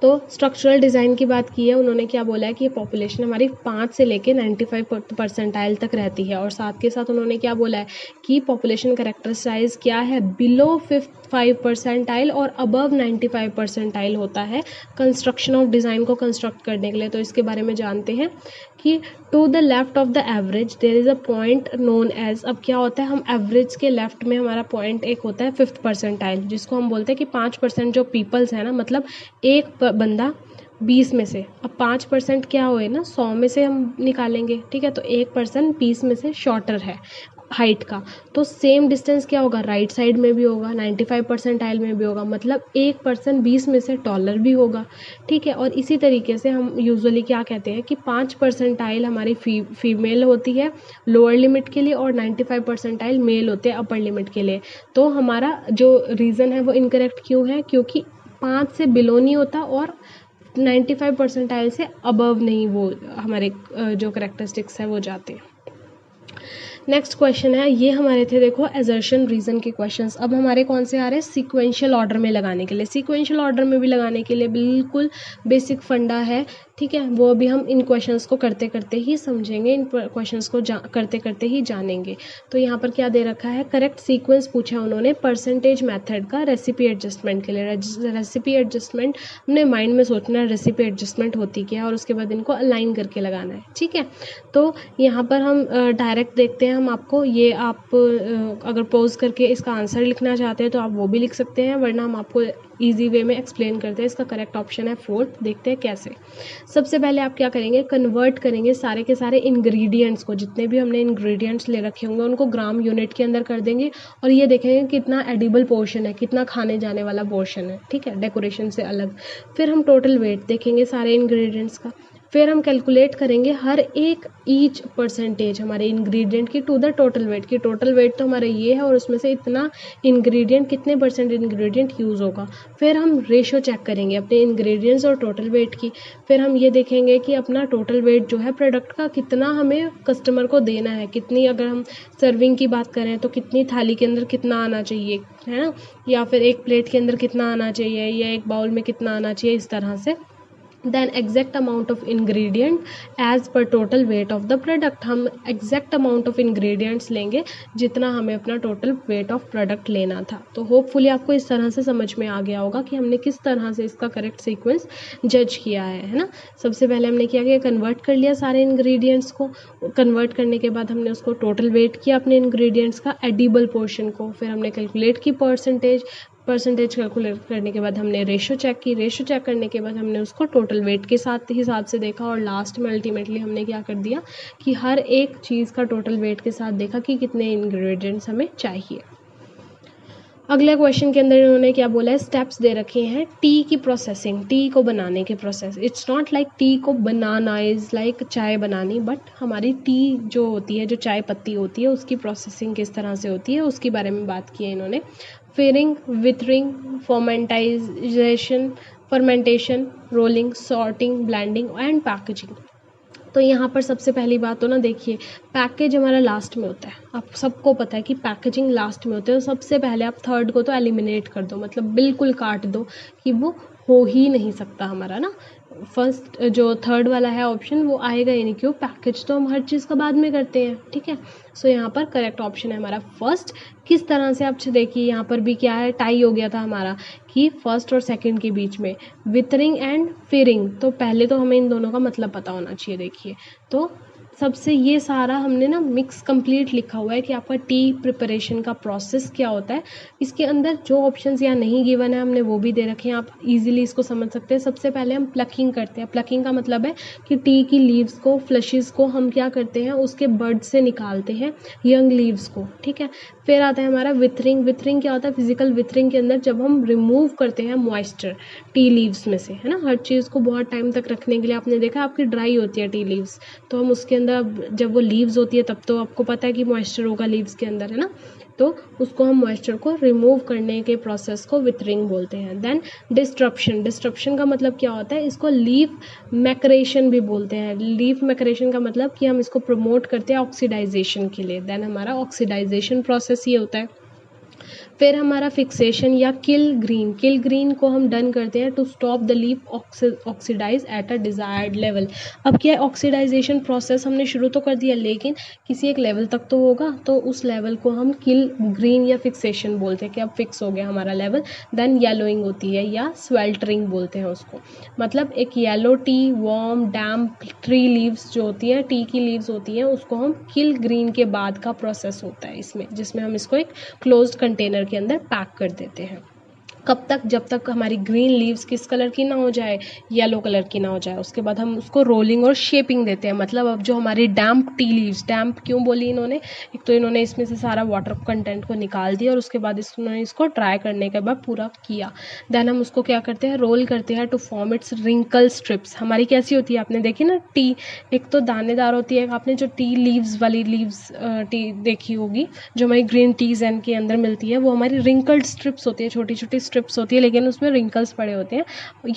तो स्ट्रक्चरल डिज़ाइन की बात की है, उन्होंने क्या बोला है कि ये पॉपुलेशन हमारी 5 से लेके 95 परसेंटाइल तक रहती है। और साथ के साथ उन्होंने क्या बोला है कि पॉपुलेशन कैरेक्टराइज क्या है, बिलो 5 परसेंटाइल और अबव 95 परसेंटाइल होता है कंस्ट्रक्शन ऑफ डिज़ाइन को कंस्ट्रक्ट करने के लिए। तो इसके बारे में जानते हैं कि to the left of the average there is a point known as. अब क्या होता है, हम एवरेज के लेफ्ट में हमारा पॉइंट एक होता है 5th परसेंटाइल, जिसको हम बोलते हैं कि 5% जो पीपल्स है ना, मतलब एक बंदा 20 में से, अब 5% क्या हुए ना, 100 में से हम निकालेंगे, ठीक है। तो 1% 20 में से शॉर्टर है, हाइट का, तो सेम डिस्टेंस क्या होगा, राइट साइड में भी होगा, 95 परसेंटाइल में भी होगा, मतलब एक पर्सन 20 में से टॉलर भी होगा, ठीक है। और इसी तरीके से हम यूजुअली क्या कहते हैं कि 5 परसेंटाइल हमारी फीमेल होती है लोअर लिमिट के लिए और 95 परसेंटाइल मेल होते हैं अपर लिमिट के लिए। तो हमारा जो रीज़न है वो इनकरेक्ट क्यों है, क्योंकि 5 से बिलो नहीं होता और 95 परसेंटाइल से अबव नहीं वो हमारे जो करेक्टरिस्टिक्स है वो जाते हैं। नेक्स्ट क्वेश्चन है, ये हमारे थे देखो एजर्शन रीजन के क्वेश्चंस। अब हमारे कौन से आ रहे हैं, सीक्वेंशियल ऑर्डर में लगाने के लिए। सीक्वेंशियल ऑर्डर में भी लगाने के लिए बिल्कुल बेसिक फंडा है, ठीक है, वो अभी हम इन क्वेश्चंस को करते करते ही समझेंगे, इन क्वेश्चंस को करते करते ही जानेंगे। तो यहाँ पर क्या दे रखा है, करेक्ट सीक्वेंस पूछा है उन्होंने परसेंटेज मेथड का रेसिपी एडजस्टमेंट के लिए। रेसिपी एडजस्टमेंट हमने माइंड में सोचना है रेसिपी एडजस्टमेंट होती क्या है और उसके बाद इनको अलाइन करके लगाना है, ठीक है। तो यहाँ पर हम डायरेक्ट देखते हैं, हम आपको ये आप अगर पॉज करके इसका आंसर लिखना चाहते हैं तो आप वो भी लिख सकते हैं, वरना हम आपको इजी वे में एक्सप्लेन करते हैं। इसका करेक्ट ऑप्शन है 4th। देखते हैं कैसे। सबसे पहले आप क्या करेंगे, कन्वर्ट करेंगे सारे के सारे इंग्रेडिएंट्स को, जितने भी हमने इंग्रेडिएंट्स ले रखे होंगे उनको ग्राम यूनिट के अंदर कर देंगे और ये देखेंगे कितना एडिबल पोर्शन है, कितना खाने जाने वाला पोर्शन है, ठीक है, डेकोरेशन से अलग। फिर हम टोटल वेट देखेंगे सारे इंग्रेडिएंट्स का। फिर हम कैलकुलेट करेंगे हर एक ईच परसेंटेज हमारे इंग्रेडिएंट की टू द टोटल वेट की। टोटल वेट तो हमारा ये है और उसमें से इतना इंग्रेडिएंट, कितने परसेंट इंग्रेडिएंट यूज़ होगा। फिर हम रेशो चेक करेंगे अपने इंग्रेडिएंट्स और टोटल वेट की। फिर हम ये देखेंगे कि अपना टोटल वेट जो है प्रोडक्ट का कितना हमें कस्टमर को देना है, कितनी, अगर हम सर्विंग की बात करें तो कितनी थाली के अंदर कितना आना चाहिए, है ना, या फिर एक प्लेट के अंदर कितना आना चाहिए या एक बाउल में कितना आना चाहिए, इस तरह से। Then exact amount of ingredient as per total weight of the product. हम एग्जैक्ट अमाउंट ऑफ इंग्रेडिएंट्स लेंगे जितना हमें अपना टोटल वेट ऑफ प्रोडक्ट लेना था। तो होपफुली आपको इस तरह से समझ में आ गया होगा कि हमने किस तरह से इसका करेक्ट सीक्वेंस जज किया है ना। सबसे पहले हमने क्या किया, कन्वर्ट कर लिया सारे इंग्रेडिएंट्स को। कन्वर्ट करने के बाद हमने उसको टोटल वेट किया अपने इंग्रेडिएंट्स का, एडिबल पोर्शन को। फिर हमने कैलकुलेट की परसेंटेज कैलकुलेट करने के बाद हमने रेशो चेक की। रेशो चेक करने के बाद हमने उसको टोटल वेट के साथ हिसाब से देखा और लास्ट में अल्टीमेटली हमने क्या कर दिया कि हर एक चीज़ का टोटल वेट के साथ देखा कि कितने इंग्रेडिएंट्स हमें चाहिए। अगले क्वेश्चन के अंदर इन्होंने क्या बोला है, स्टेप्स दे रखे हैं टी की प्रोसेसिंग, टी को बनाने के process. It's not like T को बनाना इज़ लाइक चाय बनानी, बट हमारी टी जो होती है, जो चाय पत्ती होती है, उसकी प्रोसेसिंग किस तरह से होती है उसके बारे में बात की है इन्होंने। Firing, withering, fermentation, rolling, sorting, blending and packaging. तो यहाँ पर सबसे पहली बात तो ना देखिए, पैकेज हमारा लास्ट में होता है। आप सबको पता है कि पैकेजिंग लास्ट में होता है। तो सबसे पहले आप थर्ड को तो एलिमिनेट कर दो, मतलब बिल्कुल काट दो कि वो हो ही नहीं सकता हमारा ना। फर्स्ट जो थर्ड वाला है ऑप्शन वो आएगा ही नहीं, क्यों, पैकेज तो हम हर चीज़ का बाद में करते हैं, ठीक है। सो यहाँ पर करेक्ट ऑप्शन है हमारा फर्स्ट। किस तरह से आप देखिए यहाँ पर भी क्या है, टाई हो गया था हमारा कि फर्स्ट और सेकंड के बीच में विथरिंग एंड फिरिंग। तो पहले तो हमें इन दोनों का मतलब पता होना चाहिए। देखिए तो सबसे ये सारा हमने ना मिक्स कंप्लीट लिखा हुआ है कि आपका टी प्रिपरेशन का प्रोसेस क्या होता है। इसके अंदर जो ऑप्शंस यहाँ नहीं गिवन है हमने वो भी दे रखे हैं, आप इजीली इसको समझ सकते हैं। सबसे पहले हम प्लकिंग करते हैं। प्लकिंग का मतलब है कि टी की लीव्स को, फ्लशिस को हम क्या करते हैं, उसके बड से निकालते हैं यंग लीव्स को, ठीक है। फिर आता है हमारा विथरिंग। विथरिंग क्या होता है, फिजिकल विथरिंग के अंदर जब हम रिमूव करते हैं मॉइस्चर टी लीव्स में से, है ना। हर चीज़ को बहुत टाइम तक रखने के लिए आपने देखा आपकी ड्राई होती है टी लीव्स, तो हम उसके अंदर जब वो लीव्स होती है तब तो आपको पता है कि मॉइस्चर होगा लीव्स के अंदर, है ना। तो उसको हम मॉइस्चर को रिमूव करने के प्रोसेस को विथरिंग बोलते हैं। देन डिस्ट्रप्शन का मतलब क्या होता है, इसको लीफ मैक्रेशन भी बोलते हैं। लीफ मैक्रेशन का मतलब कि हम इसको प्रमोट करते हैं ऑक्सीडाइजेशन के लिए। देन हमारा ऑक्सीडाइजेशन प्रोसेस ये होता है। फिर हमारा फिक्सेशन या किल ग्रीन को हम डन करते हैं to stop the leaf oxidise at a desired level. अब क्या है, ऑक्सीडाइजेशन प्रोसेस हमने शुरू तो कर दिया लेकिन किसी एक लेवल तक तो होगा, तो उस लेवल को हम किल ग्रीन या फिक्सेशन बोलते हैं कि अब फिक्स हो गया हमारा लेवल। देन येलोइंग होती है या स्वेल्टरिंग बोलते हैं उसको, मतलब एक येलो टी, वार्म, डैम्प ट्री लीव्स जो होती है, टी की लीव्स होती हैं, उसको हम किल ग्रीन के बाद का प्रोसेस होता है इसमें, जिसमें हम इसको एक क्लोज्ड कंटेनर के अंदर पैक कर देते हैं। कब तक, जब तक हमारी ग्रीन लीव्स किस कलर की ना हो जाए, येलो कलर की ना हो जाए। उसके बाद हम उसको रोलिंग और शेपिंग देते हैं। मतलब अब जो हमारी डैम्प टी लीव्स, डैम्प क्यों बोली इन्होंने, एक तो इन्होंने इसमें से सारा वाटर कंटेंट को निकाल दिया और उसके बाद इन्होंने इसको ड्राई करने के बाद पूरा किया। देन हम उसको क्या करते हैं, रोल करते हैं to form its wrinkle strips. हमारी कैसी होती है, आपने देखी ना टी, एक तो दानेदार होती है, आपने जो टी लीव्स वाली लीव्स टी देखी होगी जो हमारी ग्रीन टीज एंड के अंदर मिलती है, वो हमारी रिंकल्ड स्ट्रिप्स होती है, छोटी छोटी स्ट्रिप्स होती है, लेकिन उसमें रिंकल्स पड़े होते हैं,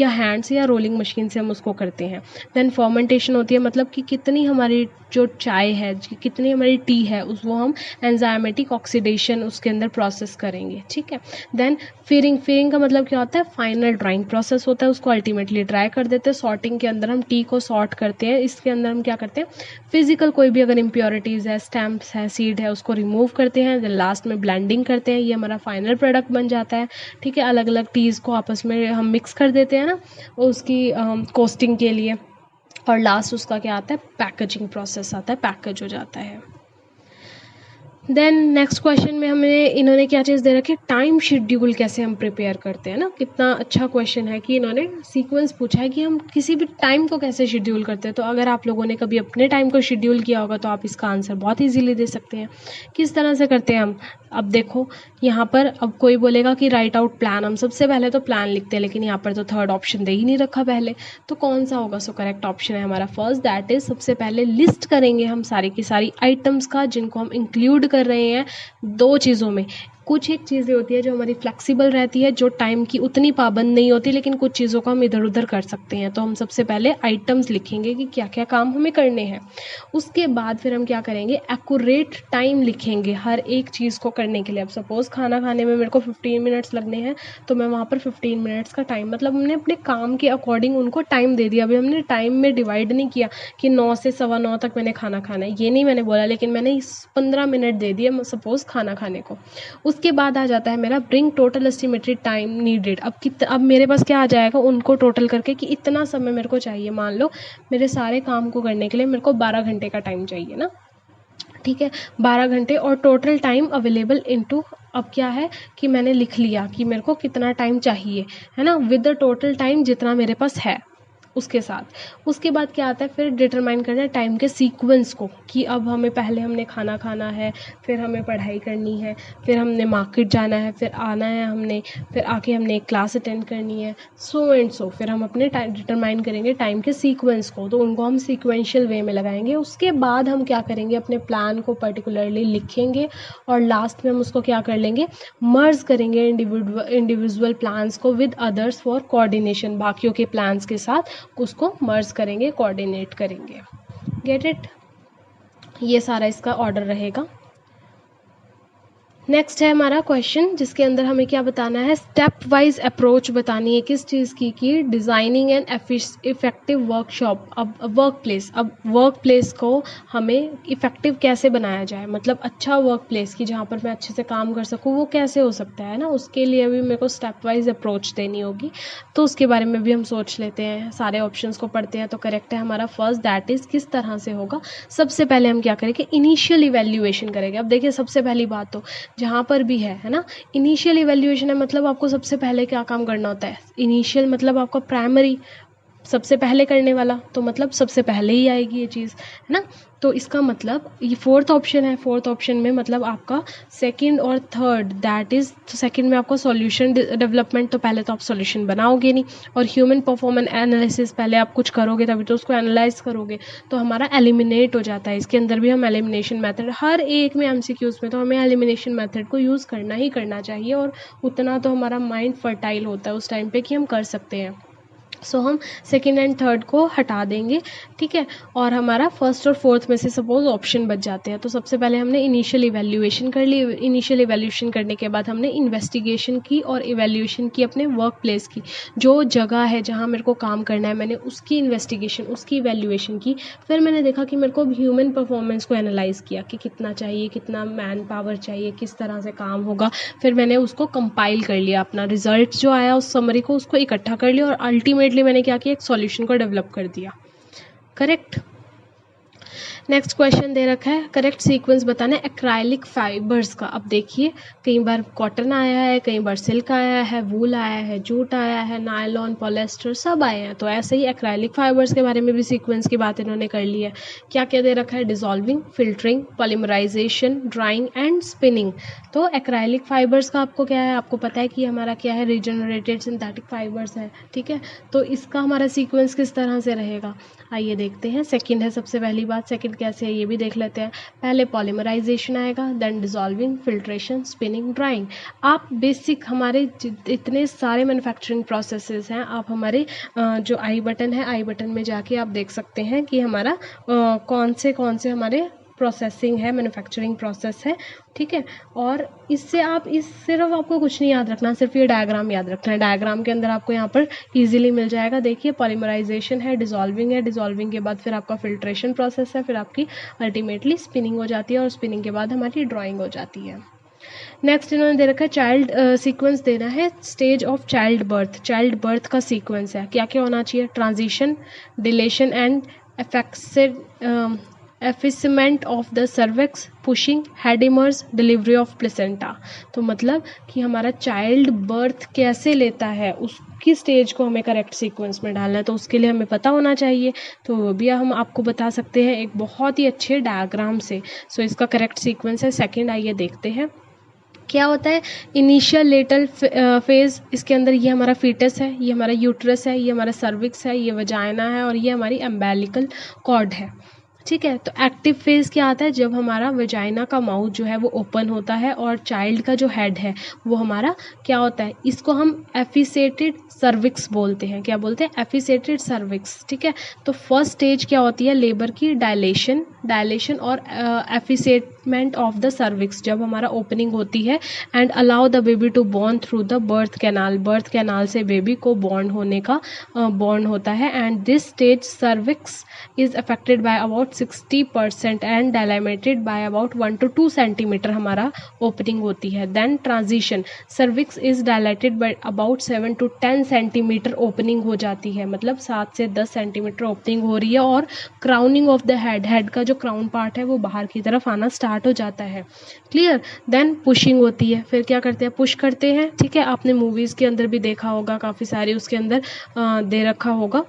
या हैंड से या रोलिंग मशीन से हम उसको करते हैं। देन फर्मेंटेशन होती है, मतलब कि कितनी हमारी जो चाय है, कितनी हमारी टी है, उस वो हम एंजाइमेटिक ऑक्सीडेशन उसके अंदर प्रोसेस करेंगे, ठीक है। देन फिरिंग, फिरिंग का मतलब क्या होता है, फाइनल ड्राइंग प्रोसेस होता है, उसको अल्टीमेटली ड्राई कर देते हैं। सॉर्टिंग के अंदर हम टी को सॉर्ट करते हैं, इसके अंदर हम क्या करते हैं, फिजिकल कोई भी अगर इम्प्योरिटीज़ है, स्टैम्प्स है, सीड है, उसको रिमूव करते हैं। देन लास्ट में ब्लेंडिंग करते हैं, ये हमारा फाइनल प्रोडक्ट बन जाता है, ठीक है। अलग अलग टीज़ को आपस में हम मिक्स कर देते हैं ना उसकी कोस्टिंग के लिए, और लास्ट उसका क्या आता है, पैकेजिंग प्रोसेस आता है, पैकेज हो जाता है। देन नेक्स्ट क्वेश्चन में हमें इन्होंने क्या चीज़ दे रखी है, टाइम शेड्यूल कैसे हम प्रिपेयर करते हैं ना। कितना अच्छा क्वेश्चन है कि इन्होंने सीक्वेंस पूछा है कि हम किसी भी टाइम को कैसे शेड्यूल करते हैं। तो अगर आप लोगों ने कभी अपने टाइम को शेड्यूल किया होगा तो आप इसका आंसर बहुत इजीली दे सकते हैं। किस तरह से करते हैं हम, अब देखो यहाँ पर, अब कोई बोलेगा कि राइट आउट प्लान, हम सबसे पहले तो प्लान लिखते हैं, लेकिन यहाँ पर तो थर्ड ऑप्शन दे ही नहीं रखा पहले, तो कौन सा होगा। सो करेक्ट ऑप्शन है हमारा फर्स्ट, दैट इज सबसे पहले लिस्ट करेंगे हम सारी की सारी आइटम्स का जिनको हम इंक्लूड कर रहे हैं दो चीज़ों में। कुछ एक चीज़ें होती है जो हमारी फ्लेक्सिबल रहती है, जो टाइम की उतनी पाबंद नहीं होती, लेकिन कुछ चीज़ों को हम इधर उधर कर सकते हैं। तो हम सबसे पहले आइटम्स लिखेंगे कि क्या क्या काम हमें करने हैं। उसके बाद फिर हम क्या करेंगे, एक्यूरेट टाइम लिखेंगे हर एक चीज़ को करने के लिए। अब सपोज़ खाना खाने में मेरे को 15 मिनट्स लगने हैं, तो मैं वहाँ पर 15 मिनट्स का टाइम, मतलब हमने अपने काम के अकॉर्डिंग उनको टाइम दे दिया। अभी हमने टाइम में डिवाइड नहीं किया कि 9 से 9:15 तक मैंने खाना खाना है, ये नहीं मैंने बोला, लेकिन मैंने 15 मिनट दे दिए सपोज़ खाना खाने को। उसके बाद आ जाता है मेरा bring total estimated time needed. अब मेरे पास क्या आ जाएगा, उनको टोटल करके कि इतना समय मेरे को चाहिए। मान लो मेरे सारे काम को करने के लिए मेरे को 12 घंटे का टाइम चाहिए ना, ठीक है, 12 घंटे, और टोटल टाइम अवेलेबल इनटू, अब क्या है कि मैंने लिख लिया कि मेरे को कितना टाइम चाहिए, है ना, विद द टोटल टाइम जितना मेरे पास है उसके साथ। उसके बाद क्या आता है, फिर डिटरमाइन करना है टाइम के सीक्वेंस को, कि अब हमें पहले हमने खाना खाना है, फिर हमें पढ़ाई करनी है, फिर हमने मार्केट जाना है, फिर आना है हमने, फिर आके हमने एक क्लास अटेंड करनी है, सो एंड सो। फिर हम अपने टाइम डिटरमाइन करेंगे टाइम के सीक्वेंस को, तो उनको हम सीक्वेंशियल वे में लगाएंगे। उसके बाद हम क्या करेंगे, अपने प्लान को पर्टिकुलरली लिखेंगे, और लास्ट में हम उसको क्या कर लेंगे, मर्ज करेंगे इंडिविजुअल प्लान्स को विद अदर्स फॉर कोऑर्डिनेशन, बाकियों के प्लान्स के साथ उसको मर्ज करेंगे, कोऑर्डिनेट करेंगे। गेट इट, ये सारा इसका ऑर्डर रहेगा। नेक्स्ट है हमारा क्वेश्चन, जिसके अंदर हमें क्या बताना है, स्टेप वाइज अप्रोच बतानी है किस चीज़ की, कि डिज़ाइनिंग एंड इफेक्टिव वर्कशॉप। अब वर्क प्लेस को हमें इफ़ेक्टिव कैसे बनाया जाए, मतलब अच्छा वर्क प्लेस की जहाँ पर मैं अच्छे से काम कर सकूँ, वो कैसे हो सकता है ना, उसके लिए भी मेरे को स्टेप वाइज अप्रोच देनी होगी। तो उसके बारे में भी हम सोच लेते हैं, सारे ऑप्शंस को पढ़ते हैं। तो करेक्ट है हमारा फर्स्ट, दैट इज़ किस तरह से होगा। सबसे पहले हम क्या करेंगे, इनिशियल इवैल्यूएशन करेंगे। अब देखिए सबसे पहली बात तो जहाँ पर भी है ना, इनिशियल इवैल्यूएशन है, मतलब आपको सबसे पहले क्या काम करना होता है, इनिशियल मतलब आपका प्राइमरी, सबसे पहले करने वाला, तो मतलब सबसे पहले ही आएगी ये चीज़, है ना। तो इसका मतलब ये फोर्थ ऑप्शन है, फोर्थ ऑप्शन में मतलब आपका सेकंड और थर्ड, दैट इज़, तो सेकंड में आपका सॉल्यूशन डेवलपमेंट, तो पहले तो आप सॉल्यूशन बनाओगे नहीं, और ह्यूमन परफॉर्मेंस एनालिसिस, पहले आप कुछ करोगे तभी तो उसको एनालाइज करोगे, तो हमारा एलिमिनेट हो जाता है। इसके अंदर भी हम एलिमिनेशन मेथड, हर एक में एमसीक्यूज में तो हमें एलिमिनेशन मेथड को यूज़ करना ही करना चाहिए, और उतना तो हमारा माइंड फर्टाइल होता है उस टाइम पे कि हम कर सकते हैं। सो हम सेकेंड एंड थर्ड को हटा देंगे, ठीक है, और हमारा फर्स्ट और फोर्थ में से सपोज ऑप्शन बच जाते हैं। तो सबसे पहले हमने इनिशियल इवैल्यूएशन कर ली, इनिशियल इवैल्यूएशन करने के बाद हमने इन्वेस्टिगेशन की और इवैल्यूएशन की अपने वर्क प्लेस की, जो जगह है जहाँ मेरे को काम करना है, मैंने उसकी इन्वेस्टिगेशन, उसकी इवैल्यूएशन की। फिर मैंने देखा कि मेरे को ह्यूमन परफॉर्मेंस को एनालाइज किया कि कितना चाहिए, कितना मैन पावर चाहिए, किस तरह से काम होगा। फिर मैंने उसको कंपाइल कर लिया, अपना रिजल्ट जो आया उस समरी को, उसको इकट्ठा कर लिया, और अल्टीमेटली मैंने क्या किया, एक सॉल्यूशन को डेवलप कर दिया। करेक्ट। नेक्स्ट क्वेश्चन दे रखा है करेक्ट सीक्वेंस बताना है एक्राइलिक फाइबर्स का। अब देखिए कई बार कॉटन आया है, कई बार सिल्क आया है, वूल आया है, जूट आया है, नायलॉन, पॉलिएस्टर सब आए हैं। तो ऐसे ही एक्राइलिक फाइबर्स के बारे में भी सीक्वेंस की बात इन्होंने कर ली है। क्या क्या दे रखा है, dissolving, filtering, polymerisation, drawing and spinning. तो एक्राइलिक फाइबर्स का आपको क्या है, आपको पता है कि हमारा क्या है, रीजनरेटेड सिंथेटिक फाइबर्स है, ठीक है। तो इसका हमारा सीक्वेंस किस तरह से रहेगा, आइए देखते हैं। सेकंड है सबसे पहली बात, सेकंड कैसे है ये भी देख लेते हैं। पहले पॉलीमराइजेशन आएगा, then dissolving, filtration, spinning, drawing. आप बेसिक हमारे इतने सारे मैन्युफैक्चरिंग प्रोसेसेस हैं, आप हमारे जो आई बटन है, आई बटन में जाके आप देख सकते हैं कि हमारा कौन से हमारे प्रोसेसिंग है, मैन्युफैक्चरिंग प्रोसेस है, ठीक है। और इससे आप सिर्फ आपको कुछ नहीं याद रखना, सिर्फ ये डायग्राम याद रखना है। डायग्राम के अंदर आपको यहाँ पर इजीली मिल जाएगा। देखिए पॉलीमराइजेशन है, डिसॉल्विंग है, डिसॉल्विंग के बाद फिर आपका फिल्ट्रेशन प्रोसेस है, फिर आपकी अल्टीमेटली स्पिनिंग हो जाती है और स्पिनिंग के बाद हमारी ड्राइंग हो जाती है। नेक्स्ट इन्होंने दे रखा है चाइल्ड सीक्वेंस देना है, stage of child birth. Child birth का सीक्वेंस है, क्या क्या होना चाहिए, transition, dilation and effacement of the cervix, pushing, head emerge, delivery of placenta. तो मतलब कि हमारा चाइल्ड बर्थ कैसे लेता है उसकी स्टेज को हमें करेक्ट सीक्वेंस में डालना है, तो उसके लिए हमें पता होना चाहिए। तो वो भी हम आपको बता सकते हैं एक बहुत ही अच्छे डायग्राम से। सो इसका करेक्ट सीक्वेंस है सेकंड, आइए देखते हैं क्या होता है। इनिशियल लेटल फेज, इसके अंदर ये हमारा फीटस है, ये हमारा यूट्रस है, ये हमारा सर्विक्स है, ये वजाइना है और ये हमारी अम्बिलिकल कॉर्ड है, ठीक है। तो एक्टिव फेज क्या आता है, जब हमारा वजाइना का माउथ जो है वो ओपन होता है और चाइल्ड का जो हेड है वो हमारा क्या होता है, इसको हम एफिसेटेड सर्विक्स बोलते हैं। क्या बोलते हैं, एफिसेटेड सर्विक्स, ठीक है। तो फर्स्ट स्टेज क्या होती है, लेबर की डायलेशन और एफिसेटमेंट ऑफ द सर्विक्स, जब हमारा ओपनिंग होती है and allow the baby to born through the birth canal से बेबी को बॉर्न होने का बॉर्न होता है। And this stage cervix is affected by about 60% and dilated by about 1 to 2 centimetre हमारा ओपनिंग होती है। Then transition, cervix is dilated by about 7 to 10 centimetre opening हो जाती है, मतलब 7 से 10 सेंटीमीटर ओपनिंग हो रही है। और क्राउनिंग ऑफ द हेड का जो क्राउन पार्ट है वो बाहर की तरफ आना स्टार्ट हो जाता है, क्लियर। देन पुशिंग होती है, फिर क्या करते हैं, पुश करते हैं, ठीक है। आपने मूवीज़ के अंदर भी देखा होगा, काफ़ी सारी उसके अंदर दे रखा होगा,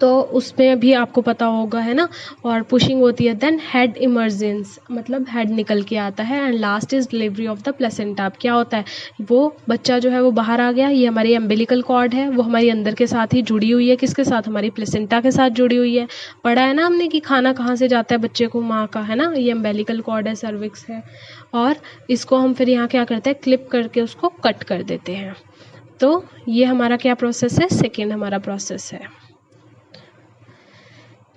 तो उसमें भी आपको पता होगा, है ना। और पुशिंग होती है। देन हेड इमर्जेंस, मतलब हेड निकल के आता है। And last is delivery of the placenta. अब क्या होता है, वो बच्चा जो है वो बाहर आ गया, ये हमारी अम्बिलिकल कॉर्ड है, वो हमारी अंदर के साथ ही जुड़ी हुई है, किसके साथ, हमारी प्लेसेंटा के साथ जुड़ी हुई है। पढ़ा है ना हमने कि खाना कहाँ से जाता है बच्चे को, माँ का, है ना। ये अम्बिलिकल कॉर्ड है, सर्विक्स है, और इसको हम फिर यहाँ क्या करते हैं, क्लिप करके उसको कट कर देते हैं। तो ये हमारा क्या प्रोसेस है, सेकेंड हमारा प्रोसेस है।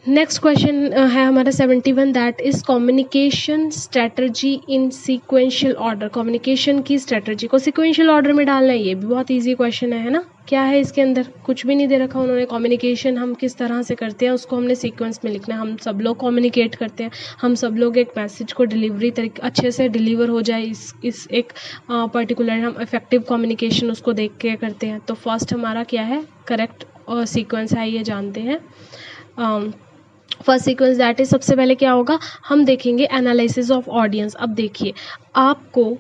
नेक्स्ट क्वेश्चन है हमारा 71, that is communication strategy in sequential order. Communication की स्ट्रेटजी को सीक्वेंशियल ऑर्डर में डालना है, ये भी बहुत इजी क्वेश्चन है ना। क्या है इसके अंदर, कुछ भी नहीं दे रखा उन्होंने। कम्युनिकेशन हम किस तरह से करते हैं उसको हमने सीक्वेंस में लिखना है। हम सब लोग कम्युनिकेट करते हैं, हम सब लोग एक मैसेज को डिलीवरी तरीके अच्छे से डिलीवर हो जाए इस एक पर्टिकुलर, हम इफेक्टिव कम्युनिकेशन उसको देख के करते हैं। तो फर्स्ट हमारा क्या है, करेक्ट सीक्वेंस है, ये जानते हैं। फर्स्ट सीक्वेंस दैट इज, सबसे पहले क्या होगा, हम देखेंगे एनालिसिस ऑफ ऑडियंस। अब देखिए, आपको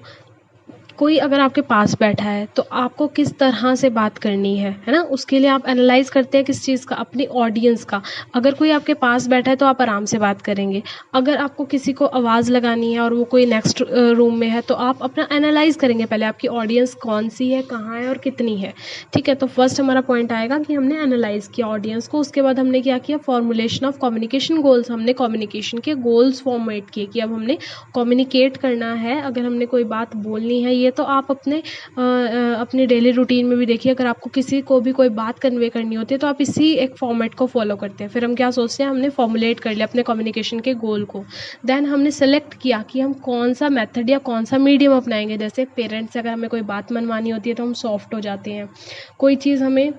कोई अगर आपके पास बैठा है तो आपको किस तरह से बात करनी है ना, उसके लिए आप एनालाइज करते हैं किस चीज़ का, अपनी ऑडियंस का। अगर कोई आपके पास बैठा है तो आप आराम से बात करेंगे। अगर आपको किसी को आवाज़ लगानी है और वो कोई नेक्स्ट रूम में है तो आप अपना एनालाइज करेंगे पहले, आपकी ऑडियंस कौन सी है, कहाँ है और कितनी है, ठीक है। तो फर्स्ट हमारा पॉइंट आएगा कि हमने एनालाइज किया ऑडियंस को। उसके बाद हमने क्या किया, फॉर्मुलेशन ऑफ कम्युनिकेशन गोल्स। हमने कम्युनिकेशन के गोल्स फॉर्मुलेट किए कि अब हमने कम्युनिकेट करना है, अगर हमने कोई बात बोलनी है। ये तो आप अपने डेली रूटीन में भी देखिए, अगर आपको किसी को भी कोई बात कन्वे करनी होती है तो आप इसी एक फॉर्मेट को फॉलो करते हैं। फिर हम क्या सोचते हैं, हमने फॉर्मुलेट कर लिया अपने कम्युनिकेशन के गोल को। देन हमने सेलेक्ट किया कि हम कौन सा मेथड या कौन सा मीडियम अपनाएंगे। जैसे पेरेंट्स से अगर हमें कोई बात मनवानी होती है तो हम सॉफ्ट हो जाते हैं, कोई चीज़ हमें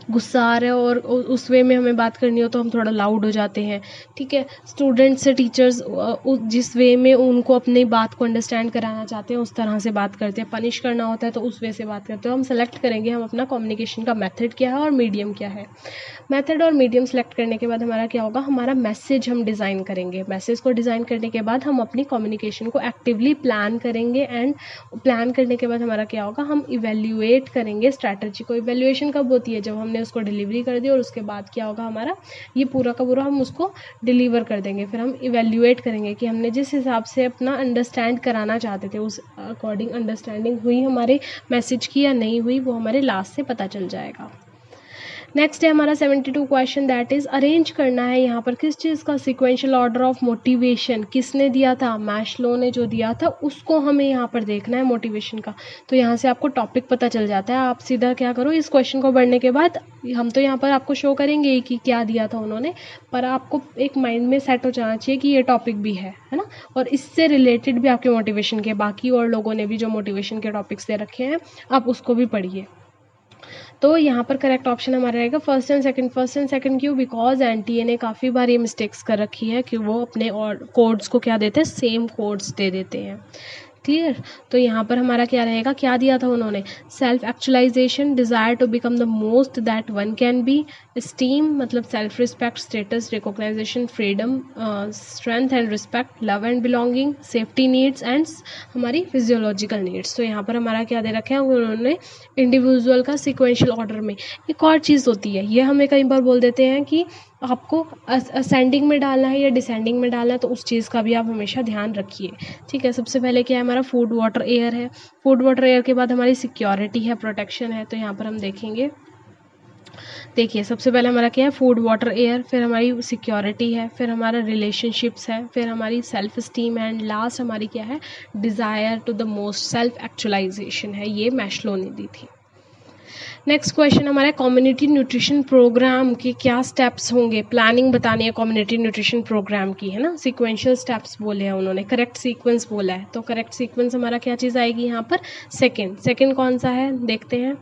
गुस्सा आ रहा है और उस वे में हमें बात करनी हो तो हम थोड़ा लाउड हो जाते हैं, ठीक है। स्टूडेंट्स से टीचर्स जिस वे में उनको अपनी बात को अंडरस्टैंड कराना चाहते हैं उस तरह से बात करते हैं, पनिश करना होता है तो उस वे से बात करते हैं। हम सेलेक्ट करेंगे हम अपना कम्युनिकेशन का मेथड क्या है और मीडियम क्या है। मेथड और मीडियम सेलेक्ट करने के बाद हमारा क्या होगा, हमारा मैसेज हम डिज़ाइन करेंगे। मैसेज को डिज़ाइन करने के बाद हम अपनी कम्युनिकेशन को एक्टिवली प्लान करेंगे एंड प्लान करने के बाद हमारा क्या होगा, हम इवेल्युएट करेंगे स्ट्रैटेजी को। इवेल्युएशन कब होती है, जब हमने उसको डिलीवरी कर दी और उसके बाद क्या होगा, हमारा ये पूरा का पूरा हम उसको डिलीवर कर देंगे। फिर हम इवेल्युएट करेंगे कि हमने जिस हिसाब से अपना अंडरस्टैंड कराना चाहते थे उस अकॉर्डिंग अंडरस्टैंडिंग हुई हमारे मैसेज की या नहीं हुई, वो हमारे लास्ट से पता चल जाएगा। नेक्स्ट है हमारा 72 क्वेश्चन, दैट इज़ अरेंज करना है यहाँ पर किस चीज़ का, सिक्वेंशियल ऑर्डर ऑफ मोटिवेशन। किसने दिया था, मैस्लो ने जो दिया था उसको हमें यहाँ पर देखना है मोटिवेशन का। तो यहाँ से आपको टॉपिक पता चल जाता है। आप सीधा क्या करो, इस क्वेश्चन को पढ़ने के बाद हम तो यहाँ पर आपको शो करेंगे कि क्या दिया था उन्होंने, पर आपको एक माइंड में सेट हो जाना चाहिए कि ये टॉपिक भी है ना, और इससे रिलेटेड भी आपके मोटिवेशन के बाकी और लोगों ने भी जो मोटिवेशन के टॉपिक्स दे रखे हैं आप उसको भी पढ़िए। तो यहाँ पर करेक्ट ऑप्शन हमारा रहेगा फर्स्ट एंड सेकंड। क्यों, बिकॉज एनटीए ने काफ़ी बार ये मिस्टेक्स कर रखी है कि वो अपने और कोड्स को क्या देते हैं, सेम कोड्स दे देते हैं। क्लियर। तो यहाँ पर हमारा क्या रहेगा, क्या दिया था उन्होंने, self actualization, desire to become the most that one can be, esteem मतलब self respect, status, recognition, freedom, strength and respect, love and belonging, safety needs and हमारी फिजियोलॉजिकल नीड्स। तो यहाँ पर हमारा क्या दे रखा है उन्होंने, इंडिविजुअल का सिक्वेंशियल ऑर्डर में। एक और चीज़ होती है, ये हमें कई बार बोल देते हैं कि आपको असेंडिंग में डालना है या डिसेंडिंग में डालना है, तो उस चीज़ का भी आप हमेशा ध्यान रखिए, ठीक है। सबसे पहले क्या है हमारा, फूड वाटर एयर है। फूड वाटर एयर के बाद हमारी सिक्योरिटी है, प्रोटेक्शन है। तो यहाँ पर हम देखेंगे, देखिए सबसे पहले हमारा क्या है, फूड वाटर एयर, फिर हमारी सिक्योरिटी है, फिर हमारा रिलेशनशिप्स है, फिर हमारी सेल्फ स्टीम है, एंड लास्ट हमारी क्या है, desire to the most, self actualisation है। ये मैस्लो ने दी थी। नेक्स्ट क्वेश्चन हमारा कम्युनिटी न्यूट्रिशन प्रोग्राम के क्या स्टेप्स होंगे, प्लानिंग बतानी है कम्युनिटी न्यूट्रिशन प्रोग्राम की, है ना। सीक्वेंशियल स्टेप्स बोले हैं उन्होंने, करेक्ट सीक्वेंस बोला है। तो करेक्ट सीक्वेंस हमारा क्या चीज़ आएगी यहाँ पर, सेकंड कौन सा है देखते हैं।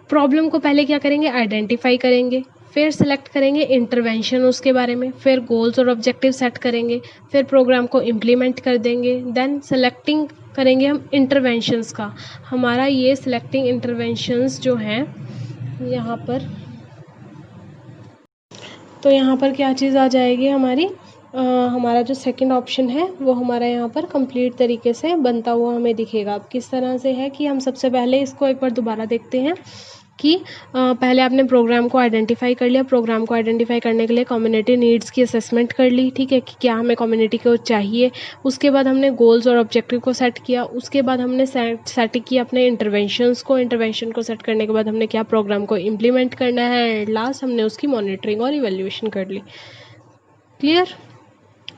प्रॉब्लम को पहले क्या करेंगे, आइडेंटिफाई करेंगे, फिर सेलेक्ट करेंगे इंटरवेंशन उसके बारे में, फिर गोल्स और ऑब्जेक्टिव सेट करेंगे, फिर प्रोग्राम को इम्प्लीमेंट कर देंगे, देन सेलेक्टिंग करेंगे हम इंटरवेंशंस का। हमारा ये सेलेक्टिंग इंटरवेंशंस जो हैं यहाँ पर, तो यहाँ पर क्या चीज़ आ जाएगी हमारी, हमारा जो सेकंड ऑप्शन है वो हमारा यहाँ पर कंप्लीट तरीके से बनता हुआ हमें दिखेगा। अब किस तरह से है कि हम सबसे पहले इसको एक बार दोबारा देखते हैं कि पहले आपने प्रोग्राम को आइडेंटिफाई कर लिया। प्रोग्राम को आइडेंटिफाई करने के लिए कम्युनिटी नीड्स की असेसमेंट कर ली, ठीक है, कि क्या हमें कम्युनिटी को चाहिए। उसके बाद हमने गोल्स और ऑब्जेक्टिव को सेट किया। उसके बाद हमने सेट किया अपने इंटरवेंशन को सेट करने के बाद हमने क्या, प्रोग्राम को इम्प्लीमेंट करना है, एंड लास्ट हमने उसकी मॉनिटरिंग और इवेल्युएशन कर ली। क्लियर।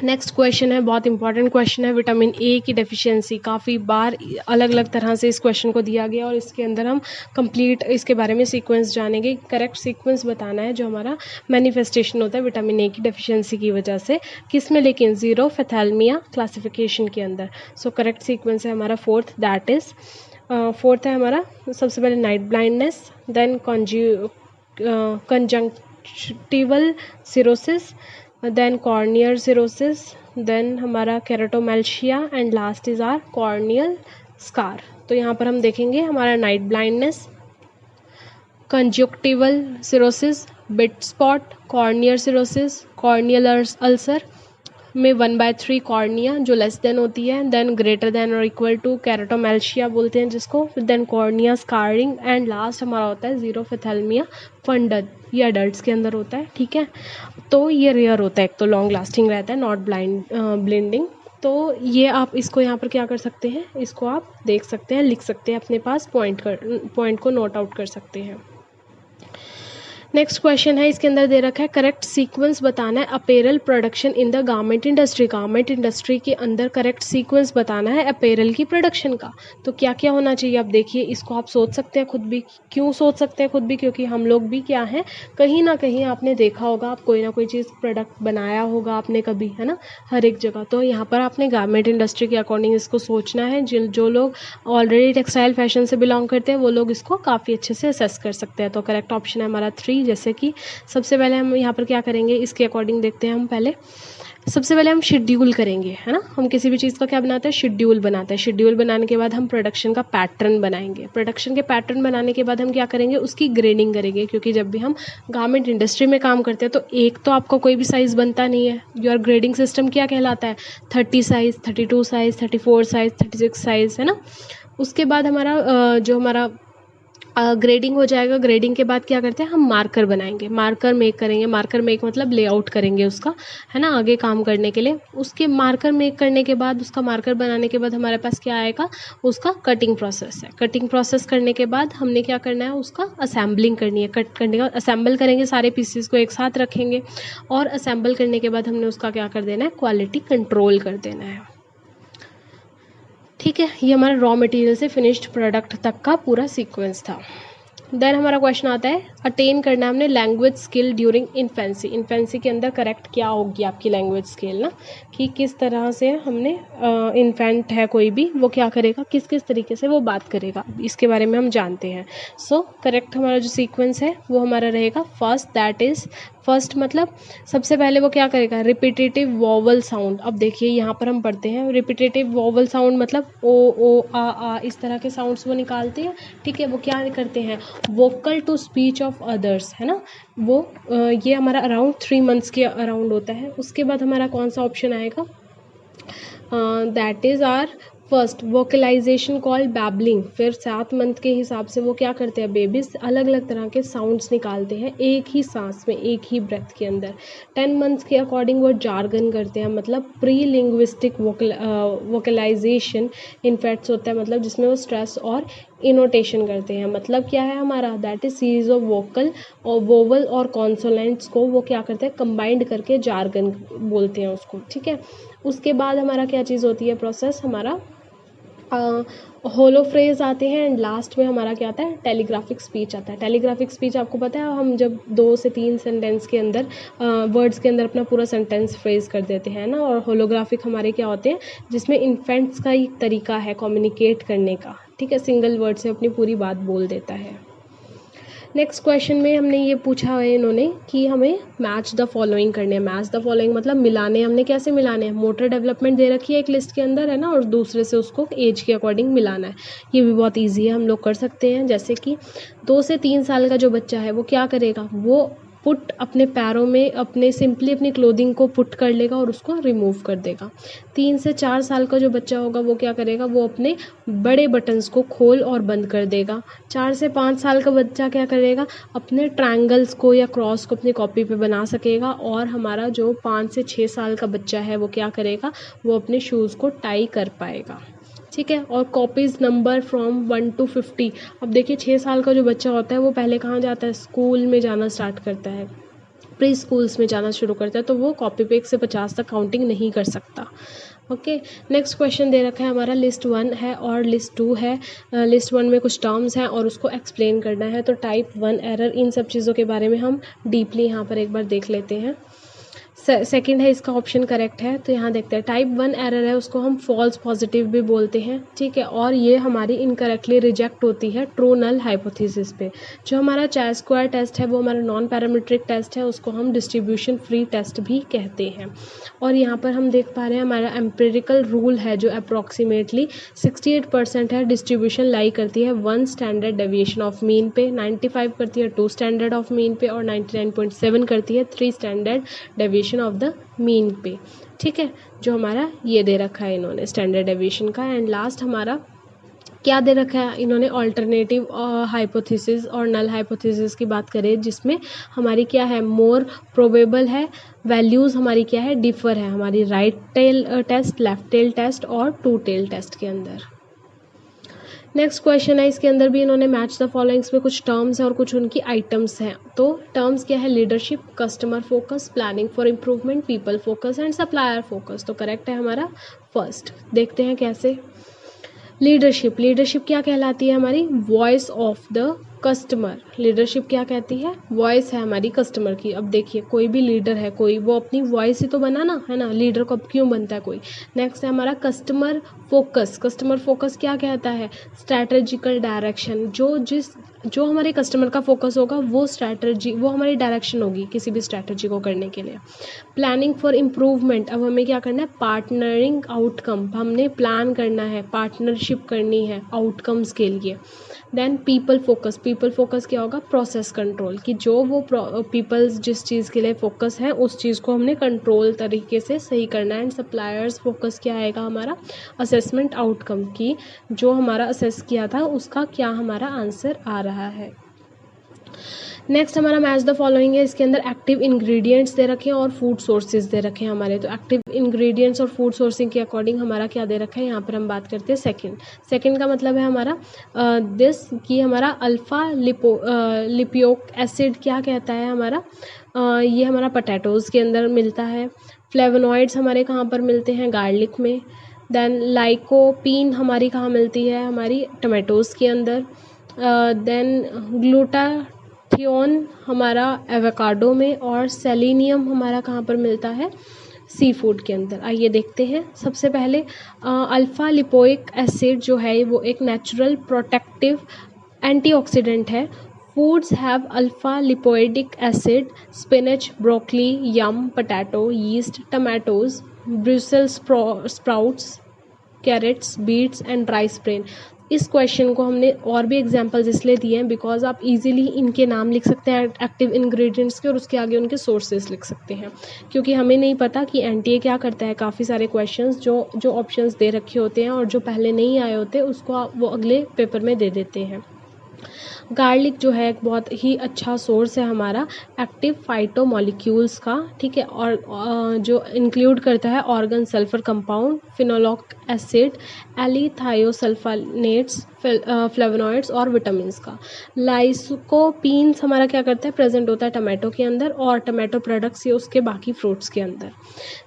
नेक्स्ट क्वेश्चन है, बहुत इंपॉर्टेंट क्वेश्चन है, विटामिन ए की डेफिशिएंसी। काफ़ी बार अलग अलग तरह से इस क्वेश्चन को दिया गया और इसके अंदर हम कंप्लीट इसके बारे में सीक्वेंस जानेंगे। करेक्ट सीक्वेंस बताना है जो हमारा मैनिफेस्टेशन होता है विटामिन ए की डेफिशिएंसी की वजह से, किस में, लेकिन ज़ीरोफेथैलेमिया क्लासिफिकेशन के अंदर। सो करेक्ट सीक्वेंस है हमारा फोर्थ, दैट इज़ फोर्थ है हमारा सबसे पहले night blindness, then conjunctival xerosis, then corneal xerosis, then हमारा keratomalacia, and last is our corneal scar. तो यहाँ पर हम देखेंगे हमारा night blindness, conjunctival xerosis, bit spot, corneal xerosis, corneal ulcer में 1/3 कॉर्निया जो लेस देन होती है, देन ग्रेटर देन और इक्वल टू केराटोमेल्शिया बोलते हैं जिसको, then cornea scarring, and last हमारा होता है ज़ीरोफेथैलेमिया फंडल। ये अडल्ट्स के अंदर होता है, ठीक है। तो ये रेयर होता है, एक तो लॉन्ग लास्टिंग रहता है, नॉट ब्लिंडिंग। तो ये आप इसको यहाँ पर क्या कर सकते हैं, इसको आप देख सकते हैं, लिख सकते हैं अपने पास, पॉइंट को नोट आउट कर सकते हैं। नेक्स्ट क्वेश्चन है, इसके अंदर दे रखा है करेक्ट सीक्वेंस बताना है apparel production in the garment industry. Garment industry के अंदर करेक्ट सीक्वेंस बताना है अपेरल की प्रोडक्शन का। तो क्या क्या होना चाहिए, आप देखिए इसको आप सोच सकते हैं खुद भी। क्यों सोच सकते हैं खुद भी, क्योंकि हम लोग भी क्या हैं, कहीं ना कहीं आपने देखा होगा, आप कोई ना कोई चीज़ प्रोडक्ट बनाया होगा आपने कभी, है ना, हर एक जगह। तो यहाँ पर आपने गारमेंट इंडस्ट्री के अकॉर्डिंग इसको सोचना है। जो लोग ऑलरेडी टेक्सटाइल फैशन से बिलोंग करते हैं वो लोग इसको काफ़ी अच्छे से असेस कर सकते हैं। तो करेक्ट ऑप्शन है हमारा 3। जैसे कि सबसे पहले हम यहाँ पर क्या करेंगे, इसके अकॉर्डिंग देखते हैं हम पहले। सबसे पहले हम शेड्यूल करेंगे, है ना। हम किसी भी चीज़ का क्या बनाते हैं, शेड्यूल बनाते हैं। शेड्यूल बनाने के बाद हम प्रोडक्शन का पैटर्न बनाएंगे। प्रोडक्शन के पैटर्न बनाने के बाद हम क्या करेंगे, उसकी ग्रेडिंग करेंगे। क्योंकि जब भी हम गारमेंट इंडस्ट्री में काम करते हैं तो एक तो आपका कोई भी साइज़ बनता नहीं है। योर ग्रेडिंग सिस्टम क्या कहलाता है, 30 साइज़, 32 साइज़, 34 साइज़, 36 साइज़, है ना। उसके बाद हमारा जो हमारा ग्रेडिंग हो जाएगा। ग्रेडिंग के बाद क्या करते हैं, हम मार्कर बनाएंगे, मार्कर मेक करेंगे। मार्कर मेक मतलब लेआउट करेंगे उसका, है ना, आगे काम करने के लिए। उसके मार्कर मेक करने के बाद, उसका मार्कर बनाने के बाद हमारे पास क्या आएगा, उसका कटिंग प्रोसेस है। कटिंग प्रोसेस करने के बाद हमने क्या करना है, उसका असेंबलिंग करनी है। कट करने का असेंबल करेंगे, सारे पीसेस को एक साथ रखेंगे और असेंबल करने के बाद हमने उसका क्या कर देना है, क्वालिटी कंट्रोल कर देना है। ठीक है, ये हमारा रॉ मटेरियल से फिनिश्ड प्रोडक्ट तक का पूरा सीक्वेंस था। देन हमारा क्वेश्चन आता है, अटेन करना है हमने language skill during infancy. Infancy के अंदर करेक्ट क्या होगी आपकी लैंग्वेज स्किल ना, कि किस तरह से हमने इन्फेंट है कोई भी, वो क्या करेगा, किस किस तरीके से वो बात करेगा, इसके बारे में हम जानते हैं। सो करेक्ट हमारा जो सीक्वेंस है वो हमारा रहेगा फर्स्ट, दैट इज़ फर्स्ट मतलब सबसे पहले वो क्या करेगा, रिपीटेटिव वॉवल साउंड। अब देखिए यहाँ पर हम पढ़ते हैं रिपीटेटिव वॉवल साउंड मतलब ओ आ इस तरह के साउंड्स वो निकालते हैं। ठीक है, वो क्या करते हैं, vocal to speech of others, है ना। वो ये हमारा अराउंड 3 मंथ्स के अराउंड होता है। उसके बाद हमारा कौन सा ऑप्शन आएगा, that is are first vocalisation called babbling. फिर 7 मंथ के हिसाब से वो क्या करते हैं, बेबीज अलग अलग तरह के साउंड्स निकालते हैं एक ही सांस में, एक ही ब्रेथ के अंदर। 10 मंथ्स के अकॉर्डिंग वो जार्गन करते हैं, मतलब प्री लिंग्विस्टिक वोकलाइजेशन इनफैक्ट्स होता है, मतलब जिसमें वो स्ट्रेस और इनोटेशन करते हैं। मतलब क्या है हमारा, that is series of vocal और वोवल और कॉन्सोनेंट्स को वो क्या करते हैं, कंबाइंड करके जार्गन बोलते हैं उसको। ठीक है, उसके बाद हमारा क्या चीज़ होती है प्रोसेस, हमारा होलो फ्रेज आते हैं एंड लास्ट में हमारा क्या आता है, टेलीग्राफिक स्पीच आता है। टेलीग्राफिक स्पीच आपको पता है, हम जब 2 से 3 सेंटेंस के अंदर वर्ड्स के अंदर अपना पूरा सेंटेंस फ्रेज कर देते हैं ना। और होलोग्राफिक हमारे क्या होते हैं, जिसमें इन्फेंट्स का एक तरीका है कम्युनिकेट करने का। ठीक है, सिंगल वर्ड से अपनी पूरी बात बोल देता है। नेक्स्ट क्वेश्चन में हमने ये पूछा है इन्होंने कि हमें मैच द फॉलोइंग करने हैं। मैच द फॉलोइंग मतलब मिलाने, हमने कैसे मिलाने हैं, मोटर डेवलपमेंट दे रखी है एक लिस्ट के अंदर, है ना, और दूसरे से उसको एज के अकॉर्डिंग मिलाना है। ये भी बहुत ईजी है, हम लोग कर सकते हैं। जैसे कि 2 से 3 साल का जो बच्चा है वो क्या करेगा, वो पुट अपने पैरों में अपने सिंपली अपनी क्लोथिंग को पुट कर लेगा और उसको रिमूव कर देगा। 3 से 4 साल का जो बच्चा होगा वो क्या करेगा, वो अपने बड़े बटन्स को खोल और बंद कर देगा। 4 से 5 साल का बच्चा क्या करेगा, अपने ट्रायंगल्स को या क्रॉस को अपनी कॉपी पे बना सकेगा। और हमारा जो 5 से 6 साल का बच्चा है वो क्या करेगा, वो अपने शूज़ को टाई कर पाएगा। ठीक है, और कॉपीज़ नंबर फ्रॉम 1 to 50। अब देखिए 6 साल का जो बच्चा होता है वो पहले कहाँ जाता है, स्कूल में जाना स्टार्ट करता है, प्री स्कूल्स में जाना शुरू करता है, तो वो कॉपी पे 1 से 50 तक काउंटिंग नहीं कर सकता। ओके, नेक्स्ट क्वेश्चन दे रखा है हमारा, लिस्ट 1 है और लिस्ट 2 है। लिस्ट 1 में कुछ टर्म्स हैं और उसको एक्सप्लेन करना है। तो टाइप 1 एरर, इन सब चीज़ों के बारे में हम डीपली यहाँ पर एक बार देख लेते हैं। सेकंड है इसका ऑप्शन करेक्ट है, तो यहाँ देखते हैं। टाइप 1 एरर है, उसको हम फॉल्स पॉजिटिव भी बोलते हैं। ठीक है, और ये हमारी इनकरेक्टली रिजेक्ट होती है ट्रू नल हाइपोथेसिस पे। जो हमारा चाय स्क्वायर टेस्ट है वो हमारा नॉन पैरामीट्रिक टेस्ट है, उसको हम डिस्ट्रीब्यूशन फ्री टेस्ट भी कहते हैं। और यहाँ पर हम देख पा रहे हैं हमारा एम्पिरिकल रूल है जो अप्रॉक्सीमेटली 68% है, डिस्ट्रीब्यूशन लाई करती है 1 स्टैंडर्ड डेविएशन ऑफ मीन पे, 95 करती है 2 स्टैंडर्ड ऑफ मीन पे, और 99.7 करती है 3 standard deviation of the mean पे। ठीक है, जो हमारा ये दे रखा है इन्होंने स्टैंडर्ड डेविएशन का। एंड लास्ट हमारा क्या दे रखा है इन्होंने, अल्टरनेटिव हाइपोथेसिस और नल हाइपोथेसिस की बात करें, जिसमें हमारी क्या है, मोर प्रोबेबल है, वैल्यूज़ हमारी क्या है, डिफर है हमारी right tail test, left tail test और टू टेल टेस्ट के अंदर। नेक्स्ट क्वेश्चन है, इसके अंदर भी इन्होंने मैच द फॉलोइंग्स में कुछ टर्म्स है और कुछ उनकी आइटम्स हैं। तो टर्म्स क्या है, leadership, customer focus, planning for improvement, people focus and supplier focus. तो करेक्ट है हमारा फर्स्ट। देखते हैं कैसे। लीडरशिप, लीडरशिप क्या कहलाती है हमारी, voice of the customer. Leadership क्या कहती है, वॉइस है हमारी कस्टमर की। अब देखिए कोई भी लीडर है, कोई वो अपनी वॉइस ही तो बना ना, है ना, लीडर को अब क्यों बनता है कोई। नेक्स्ट है हमारा कस्टमर फोकस। कस्टमर फोकस क्या कहता है, स्ट्रैटेजिकल डायरेक्शन। जो हमारे कस्टमर का फोकस होगा वो स्ट्रैटेजी, वो हमारी डायरेक्शन होगी किसी भी स्ट्रैटेजी को करने के लिए। प्लानिंग फॉर इम्प्रूवमेंट, अब हमें क्या करना है, पार्टनरिंग आउटकम, हमने प्लान करना है, पार्टनरशिप करनी है आउटकम्स के लिए। Then people focus, people focus क्या होगा, प्रोसेस कंट्रोल, कि जो वो पीपल्स जिस चीज़ के लिए फोकस है उस चीज़ को हमने कंट्रोल तरीके से सही करना है। एंड सप्लायर्स फोकस क्या आएगा हमारा, असेसमेंट आउटकम, की जो हमारा असेस किया था उसका क्या हमारा आंसर आ रहा है। नेक्स्ट हमारा मैच द फॉलोइंग है, इसके अंदर एक्टिव इंग्रेडिएंट्स दे रखे हैं और फूड सोर्सेज दे रखे हैं हमारे। तो एक्टिव इंग्रेडिएंट्स और फूड सोर्सिंग के अकॉर्डिंग हमारा क्या दे रखा है, यहाँ पर हम बात करते हैं सेकंड का मतलब है हमारा दिस, कि हमारा अल्फा लिपोइक एसिड क्या कहता है हमारा, ये हमारा पोटैटोज़ के अंदर मिलता है। फ्लेवोनॉइड्स हमारे कहाँ पर मिलते हैं, गार्लिक में। देन लाइकोपीन हमारी कहाँ मिलती है, हमारी टमाटोज़ के अंदर। देन ग्लूटाथियोन हमारा एवोकाडो में, और सेलेनियम हमारा कहाँ पर मिलता है, सी फूड के अंदर। आइए देखते हैं। सबसे पहले अल्फ़ा लिपोइक एसिड जो है वो एक नेचुरल प्रोटेक्टिव एंटीऑक्सीडेंट है। Foods have alpha lipoic acid, spinach, broccoli, yam, potato, yeast, tomatoes, Brussels sprouts, carrots, beets and rice bran. इस क्वेश्चन को हमने और भी एग्जांपल्स इसलिए दिए हैं बिकॉज आप इजीली इनके नाम लिख सकते हैं एक्टिव इंग्रेडिएंट्स के, और उसके आगे उनके सोर्सेज लिख सकते हैं, क्योंकि हमें नहीं पता कि एनटीए क्या करता है। काफ़ी सारे क्वेश्चंस जो ऑप्शंस दे रखे होते हैं और जो पहले नहीं आए होते उसको वो अगले पेपर में दे देते हैं। गार्लिक जो है एक बहुत ही अच्छा सोर्स है हमारा एक्टिव फाइटोमॉलिक्यूल्स का, ठीक है, और जो इंक्लूड करता है organosulphur compound, phenolic acid, allylthiosulfinates, flavonoids और विटामिन्स का। लाइकोपीन्स हमारा क्या करता है, प्रेजेंट होता है टमाटो के अंदर और टमाटो प्रोडक्ट्स या उसके बाकी फ्रूट्स के अंदर।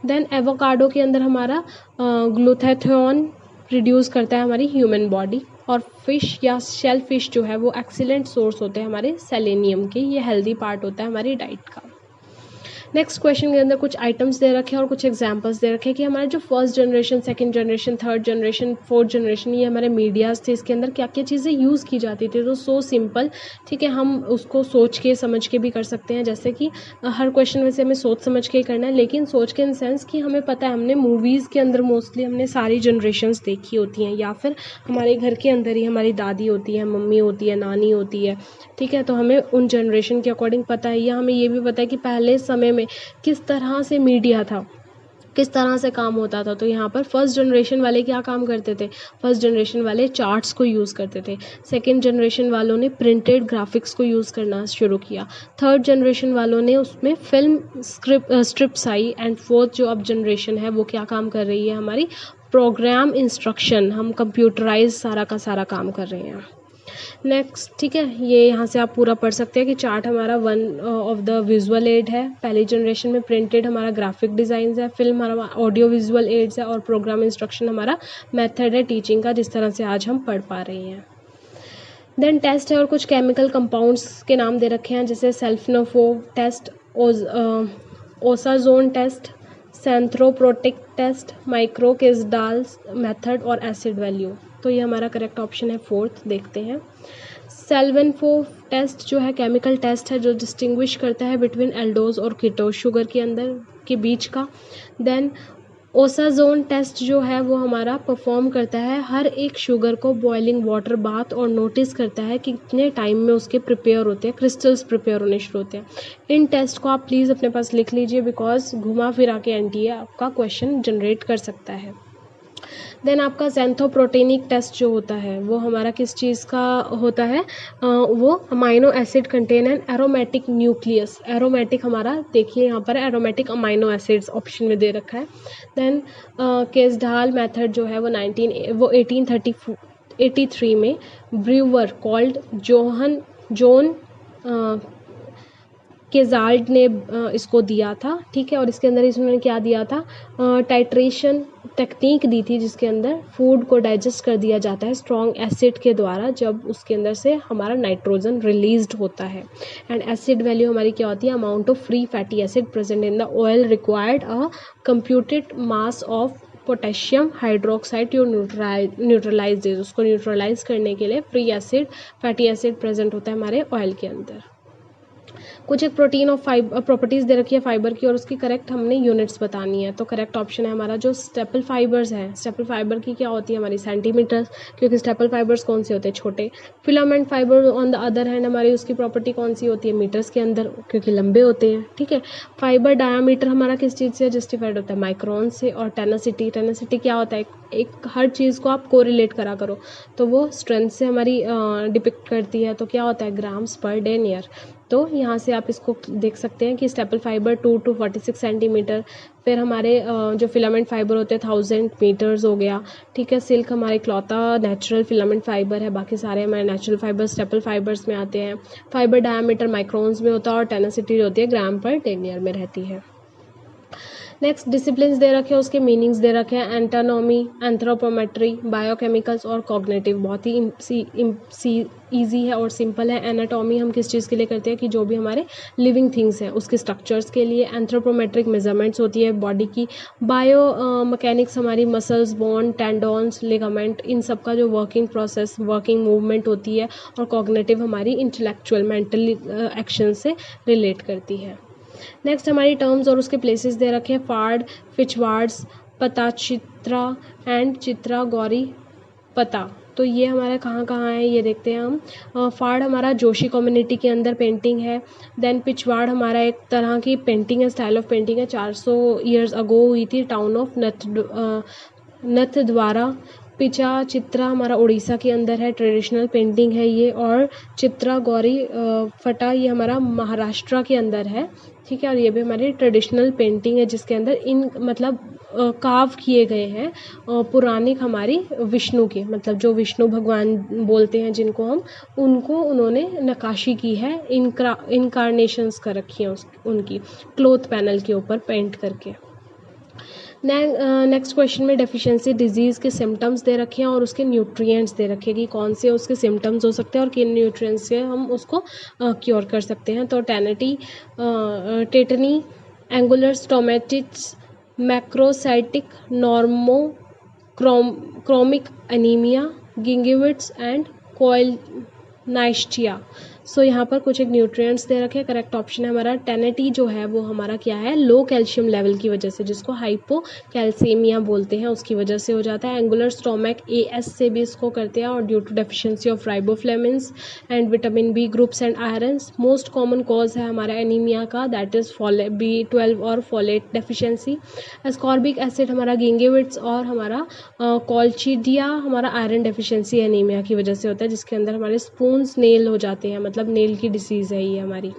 देन एवोकाडो के अंदर हमारा ग्लूटाथियोन रिड्यूस करता है हमारी ह्यूमन बॉडी। और फिश या शेल फिश जो है वो एक्सीलेंट सोर्स होते हैं हमारे सेलेनियम के, ये हेल्दी पार्ट होता है हमारी डाइट का। नेक्स्ट क्वेश्चन के अंदर कुछ आइटम्स दे रखे हैं और कुछ एग्जांपल्स दे रखे हैं कि हमारे जो first generation, second generation, third generation, fourth generation, ये हमारे मीडियाज़ थे, इसके अंदर क्या क्या चीज़ें यूज़ की जाती थी। तो सो सिंपल, ठीक है, हम उसको सोच के समझ के भी कर सकते हैं। जैसे कि हर क्वेश्चन में से हमें सोच समझ के ही करना है, लेकिन सोच के इन सेंस कि हमें पता है हमने मूवीज़ के अंदर मोस्टली हमने सारी जनरेशन्स देखी होती हैं, या फिर हमारे घर के अंदर ही हमारी दादी होती है, मम्मी होती है, नानी होती है, ठीक है, तो हमें उन जनरेशन के अकॉर्डिंग पता है। या हमें ये भी पता है कि पहले समय में किस तरह से मीडिया था, किस तरह से काम होता था। तो यहाँ पर फर्स्ट जनरेशन वाले क्या काम करते थे, फर्स्ट जनरेशन वाले चार्ट्स को यूज़ करते थे। सेकंड जनरेशन वालों ने प्रिंटेड ग्राफिक्स को यूज़ करना शुरू किया। थर्ड जनरेशन वालों ने उसमें film strips I. And fourth जो अब जनरेशन है वो क्या काम कर रही है, हमारी प्रोग्राम इंस्ट्रक्शन, हम कंप्यूटराइज सारा का सारा काम कर रहे हैं। नेक्स्ट, ठीक है, ये यहाँ से आप पूरा पढ़ सकते हैं कि चार्ट हमारा one of the visual add है। पहली जनरेशन में प्रिंटेड हमारा ग्राफिक डिज़ाइन है, फिल्म हमारा ऑडियो विजुअल एड्स है, और प्रोग्राम इंस्ट्रक्शन हमारा मेथड है टीचिंग का, जिस तरह से आज हम पढ़ पा रहे हैं। देन टेस्ट है और कुछ केमिकल कंपाउंड्स के नाम दे रखे हैं, जैसे Seliwanoff test, osazone test, xanthoproteic test, micro Kjeldahl's method और एसिड वैल्यू। तो ये हमारा करेक्ट ऑप्शन है फोर्थ। देखते हैं। सेल्वेनफो टेस्ट जो है केमिकल टेस्ट है जो डिस्टिंग्विश करता है बिटवीन एल्डोज और कीटोज, शुगर के अंदर के बीच का। देन ओसाजोन टेस्ट जो है वो हमारा परफॉर्म करता है हर एक शुगर को बॉइलिंग वाटर बाथ और नोटिस करता है कि कितने टाइम में उसके प्रिपेयर होते हैं, क्रिस्टल्स प्रिपेयर होने शुरू होते हैं। इन टेस्ट को आप प्लीज़ अपने पास लिख लीजिए बिकॉज घुमा फिरा के एनटीए आपका क्वेश्चन जनरेट कर सकता है। देन आपका ज़ैंथोप्रोटेनिक टेस्ट जो होता है वो हमारा किस चीज़ का होता है, वो amino acid contain an aromatic nucleus. Aromatic हमारा देखिए यहाँ पर एरोमेटिक अमाइनो एसिड्स ऑप्शन में दे रखा है। देन केसडाल मेथड जो है वो 1834 1883 में ब्रूअर कॉल्ड जॉन केजाल्ड ने इसको दिया था, ठीक है। और इसके अंदर इसने क्या दिया था, टाइट्रेशन टेक्निक दी थी, जिसके अंदर फूड को डाइजेस्ट कर दिया जाता है स्ट्रॉन्ग एसिड के द्वारा, जब उसके अंदर से हमारा नाइट्रोजन रिलीज्ड होता है। एंड एसिड वैल्यू हमारी क्या होती है, amount of free fatty acid present in the oil required a computed mass of potassium hydroxide to neutralise this. उसको न्यूट्रलाइज करने के लिए free acid fatty acid present होता है हमारे ऑयल के अंदर। कुछ एक प्रोटीन और प्रॉपर्टीज़ दे रखी है फाइबर की, और उसकी करेक्ट हमने यूनिट्स बतानी है। तो करेक्ट ऑप्शन है हमारा जो स्टेपल फाइबर्स है, स्टेपल फाइबर की क्या होती है हमारी सेंटीमीटर, क्योंकि स्टेपल फाइबर्स कौन से होते हैं, छोटे। Filament fibre on the other hand हमारी उसकी प्रॉपर्टी कौन सी होती है, मीटर्स के अंदर, क्योंकि लंबे होते हैं, ठीक है। फाइबर डायामीटर हमारा किस चीज़ से जस्टिफाइड होता है, माइक्रोन से। और टेनासिटी क्या होता है, एक हर चीज़ को आप कोरिलेट करा करो तो वो स्ट्रेंथ से हमारी डिपिक्ट करती है, तो क्या होता है, ग्राम्स पर डेनियर। तो यहाँ से आप इसको देख सकते हैं कि स्टेपल फाइबर 2 to 46 सेंटीमीटर, फिर हमारे जो फिलामेंट फाइबर होते हैं 1000 मीटर्स हो गया, ठीक है। सिल्क हमारे इकलौता नेचुरल फिलामेंट फाइबर है, बाकी सारे हमारे नेचुरल फाइबर स्टेपल फाइबर्स में आते हैं। फाइबर डायमीटर माइक्रोन्स में होता है और टेनासिटी होती है ग्राम पर डेनियर में रहती है। नेक्स्ट डिसिप्लिन्स दे रखे हैं, उसके मीनिंग्स दे रखे हैं, एंटानॉमी, एंथ्रोपोमेट्री, बायोकेमिकल्स और कॉग्निटिव। बहुत ही ईजी है और सिंपल है। एनाटॉमी हम किस चीज़ के लिए करते हैं, कि जो भी हमारे लिविंग थिंग्स हैं उसके स्ट्रक्चर्स के लिए। एंथ्रोपोमेट्रिक मेजरमेंट्स होती है बॉडी की। बायो मैकेनिक्स हमारी मसल्स, बोन, टेंडॉन्स, लिगामेंट, इन सब का जो वर्किंग प्रोसेस, वर्किंग मूवमेंट होती है। और कॉग्निटिव हमारी इंटेलेक्चुअल मेंटल एक्शन से रिलेट करती है। नेक्स्ट हमारी टर्म्स और उसके प्लेसेस दे रखे हैं, फाड़, फिचवार्ड्स, पता चित्रा एंड चित्रा गौरी पता। तो ये हमारा कहाँ कहाँ है ये देखते हैं हम। फाड़ हमारा जोशी कम्युनिटी के अंदर पेंटिंग है। देन पिछवाड़ हमारा एक तरह की पेंटिंग है, स्टाइल ऑफ पेंटिंग है, 400 ईयर्स अगो हुई थी, टाउन ऑफ नथद्वारा। पिचा चित्रा हमारा उड़ीसा के अंदर है, ट्रेडिशनल पेंटिंग है ये। और चित्रा गौरी फटा ये हमारा महाराष्ट्र के अंदर है, ठीक है। और ये भी हमारी ट्रेडिशनल पेंटिंग है, जिसके अंदर इन मतलब काव किए गए हैं पुराणिक हमारी विष्णु के, मतलब जो विष्णु भगवान बोलते हैं जिनको हम, उनको उन्होंने नक्काशी की है, इनकारनेशंस कर रखी हैं उनकी क्लोथ पैनल के ऊपर पेंट करके। नेक्स्ट क्वेश्चन में डेफिशिएंसी डिजीज़ के सिम्टम्स दे रखे हैं और उसके न्यूट्रिएंट्स दे रखे हैं कि कौन से उसके सिम्टम्स हो सकते हैं और किन न्यूट्रिएंट्स से हम उसको क्योर कर सकते हैं। तो tetany, angular stomatitis, macrocytic chromic anaemia, gingivitis and koilonychia. So यहाँ पर कुछ एक न्यूट्रिएंट्स दे रखे हैं। करेक्ट ऑप्शन है हमारा टेनेटी जो है वो हमारा क्या है, लो कैल्शियम लेवल की वजह से, जिसको हाइपोकैल्सीमिया बोलते हैं, उसकी वजह से हो जाता है। एंगुलर स्टोमक AS से भी इसको करते हैं, और due to deficiency of riboflavins and vitamin B groups and irons. Most common cause है हमारा एनीमिया का, दैट इज B12 और फोलेट डेफिशिएंसी। एस्कॉर्बिक एसिड हमारा गिंगिविट्स, और हमारा कॉल्चिडिया हमारा आयरन डेफिशिएंसी एनीमिया की वजह से होता है, जिसके अंदर हमारे स्पून्स नेल हो जाते हैं, मतलब नेल की डिसीज़ है ये हमारी।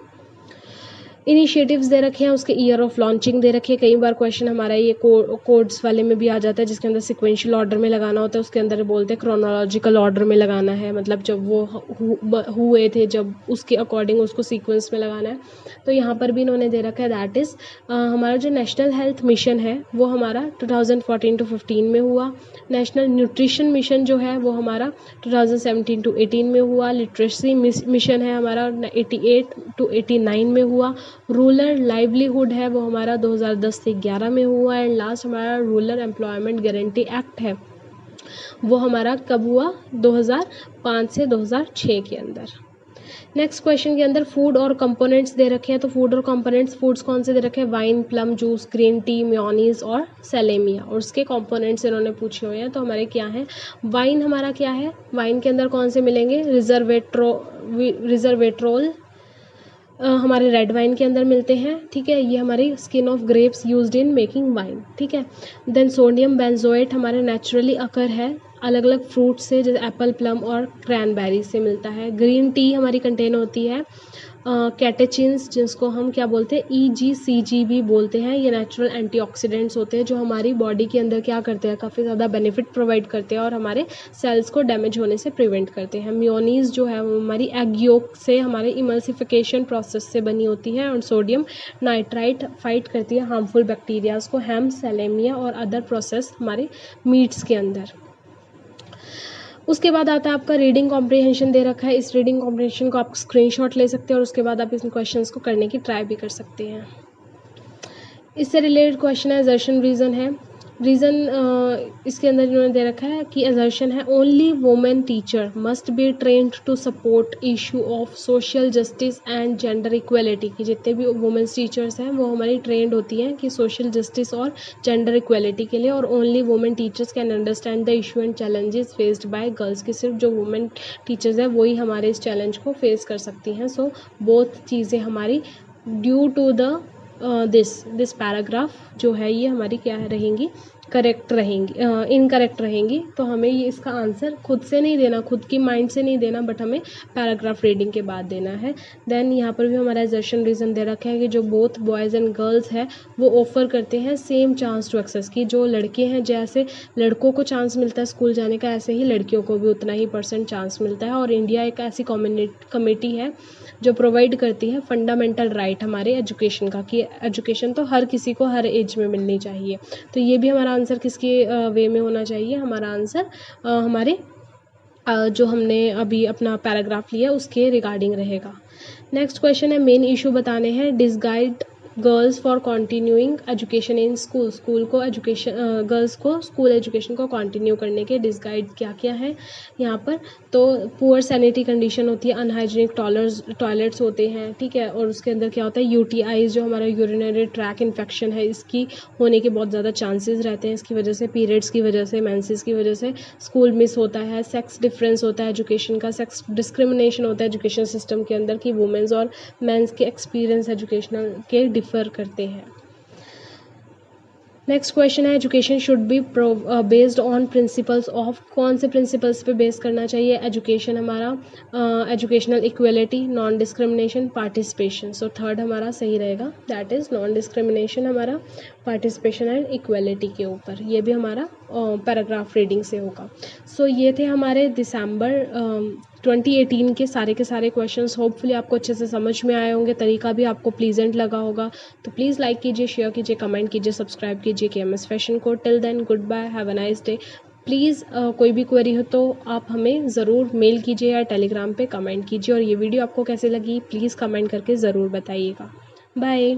इनिशिएटिव्स दे रखे हैं, उसके ईयर ऑफ लॉन्चिंग दे रखे हैं। कई बार क्वेश्चन हमारा ये कोड्स वाले में भी आ जाता है, जिसके अंदर सिक्वेंशियल ऑर्डर में लगाना होता है, उसके अंदर बोलते हैं क्रोनोलॉजिकल ऑर्डर में लगाना है, मतलब जब वो हुए थे जब उसके अकॉर्डिंग उसको सीक्वेंस में लगाना है। तो यहाँ पर भी इन्होंने दे रखा है, दैट इज़ हमारा जो नेशनल हेल्थ मिशन है वो हमारा 2014 to 15 में हुआ। नेशनल न्यूट्रिशन मिशन जो है वो हमारा 2017 to 18 में हुआ। लिटरेसी मिशन है हमारा 88 to 89 में हुआ। रूरल लाइवलीहुड है वो हमारा 2010 से 11 में हुआ। एंड लास्ट हमारा रूरल एम्प्लॉयमेंट गारंटी एक्ट है वो हमारा कब हुआ, 2005 से 2006 के अंदर। नेक्स्ट क्वेश्चन के अंदर फूड और कंपोनेंट्स दे रखे हैं। तो फूड और कंपोनेंट्स, फूड्स कौन से दे रखे हैं, wine, plum juice, green tea, mayonnaise और सेलेमिया, और उसके कंपोनेंट्स इन्होंने पूछे हुए हैं। तो हमारे क्या हैं, वाइन हमारा क्या है, वाइन के अंदर कौन से मिलेंगे, रिजर्वेट्रोल हमारे रेड वाइन के अंदर मिलते हैं, ठीक है। ये हमारी skin of grapes used in making wine, ठीक है। देन सोडियम बेंजोएट हमारे नेचुरली अकर है अलग अलग फ्रूट से, जैसे एप्पल, प्लम और क्रैनबेरी से मिलता है। ग्रीन टी हमारी कंटेन होती है कैटेचिन्स जिसको हम क्या बोलते हैं EGCG भी बोलते हैं। ये नेचुरल एंटीऑक्सीडेंट्स होते हैं जो हमारी बॉडी के अंदर क्या करते हैं, काफ़ी ज़्यादा बेनिफिट प्रोवाइड करते हैं और हमारे सेल्स को डैमेज होने से प्रिवेंट करते हैं। मेयोनीज जो है वो हमारी एग योक से हमारे इमल्सिफिकेशन प्रोसेस से बनी होती है और सोडियम नाइट्राइट फाइट करती है हार्मफुल बैक्टीरियाज को हैम, सेलेमिया और अदर प्रोसेस हमारे मीट्स के अंदर। उसके बाद आता है आपका रीडिंग कॉम्प्रिहेंशन दे रखा है। इस रीडिंग कॉम्प्रिहेंशन को आप स्क्रीनशॉट ले सकते हैं और उसके बाद आप इन क्वेश्चंस को करने की ट्राई भी कर सकते हैं। इससे रिलेटेड क्वेश्चन है असर्शन रीज़न है। रीज़न इसके अंदर इन्होंने दे रखा है कि असर्शन है only women teacher must be trained to support issue of social justice and gender equality, कि जितने भी वुमेन्स टीचर्स हैं वो हमारी ट्रेंड होती हैं कि सोशल जस्टिस और जेंडर इक्वलिटी के लिए, और only women teachers can understand the issue and challenges faced by girls, कि सिर्फ जो वुमेन टीचर्स हैं वही हमारे इस चैलेंज को फेस कर सकती हैं। सो बोथ चीज़ें हमारी due to the this paragraph जो है ये हमारी क्या रहेंगी, करेक्ट रहेंगी, इनकरेक्ट रहेंगी। तो हमें ये इसका आंसर खुद से नहीं देना, खुद की माइंड से नहीं देना, बट हमें पैराग्राफ रीडिंग के बाद देना है। देन यहाँ पर भी हमारा असर्शन रीज़न दे रखा है कि जो बोथ बॉयज़ एंड गर्ल्स है वो ऑफर करते हैं सेम चांस टू एक्सेस, की जो लड़के हैं जैसे लड़कों को चांस मिलता है स्कूल जाने का, ऐसे ही लड़कियों को भी उतना ही % चांस मिलता है। और इंडिया एक ऐसी कमेटी है जो प्रोवाइड करती है फंडामेंटल राइट हमारे एजुकेशन का, कि एजुकेशन तो हर किसी को हर एज में मिलनी चाहिए। तो ये भी हमारा आंसर किसके वे में होना चाहिए, हमारा आंसर हमारे जो हमने अभी अपना पैराग्राफ लिया उसके रिगार्डिंग रहेगा। नेक्स्ट क्वेश्चन है मेन इशू बताने हैं। Disguise girls for continuing education in school, school को एजुकेशन गर्ल्स को स्कूल एजुकेशन को कंटिन्यू करने के डिसगाइड क्या क्या है यहाँ पर। तो पुअर सैनिटरी कंडीशन होती है, अनहाइजीनिक टॉयलेट्स होते हैं, ठीक है, और उसके अंदर क्या होता है UTIs जो हमारा यूरिनरी ट्रैक इन्फेक्शन है इसकी होने के बहुत ज़्यादा चांसेस रहते हैं। इसकी वजह से पीरियड्स की वजह से, मेंसेस की वजह से स्कूल मिस होता है। सेक्स डिफरेंस होता है एजुकेशन का, सेक्स डिस्क्रिमिनेशन होता है एजुकेशन सिस्टम के अंदर कि वुमेन्स और मेंस के एक्सपीरियंस एजुकेशनल के डिफ़र करते हैं। नेक्स्ट क्वेश्चन है education should be based on principles of, कौन से प्रिंसिपल्स पे बेस करना चाहिए एजुकेशन हमारा, educational equality, non discrimination, participation. So third हमारा सही रहेगा, दैट इज़ नॉन डिस्क्रिमिनेशन हमारा पार्टिसिपेशन एंड इक्वलिटी के ऊपर। ये भी हमारा पैराग्राफ रीडिंग से होगा। सो ये थे हमारे दिसंबर 2018 के सारे क्वेश्चंस। होपफुली आपको अच्छे से समझ में आए होंगे, तरीका भी आपको प्लीजेंट लगा होगा। तो प्लीज़ लाइक कीजिए, शेयर कीजिए, कमेंट कीजिए, सब्सक्राइब कीजिए KMS फैशन को। Till then goodbye, have a nice day. Please कोई भी क्वेरी हो तो आप हमें ज़रूर मेल कीजिए या टेलीग्राम पे कमेंट कीजिए। और ये वीडियो आपको कैसे लगी प्लीज़ कमेंट करके ज़रूर बताइएगा। बाय।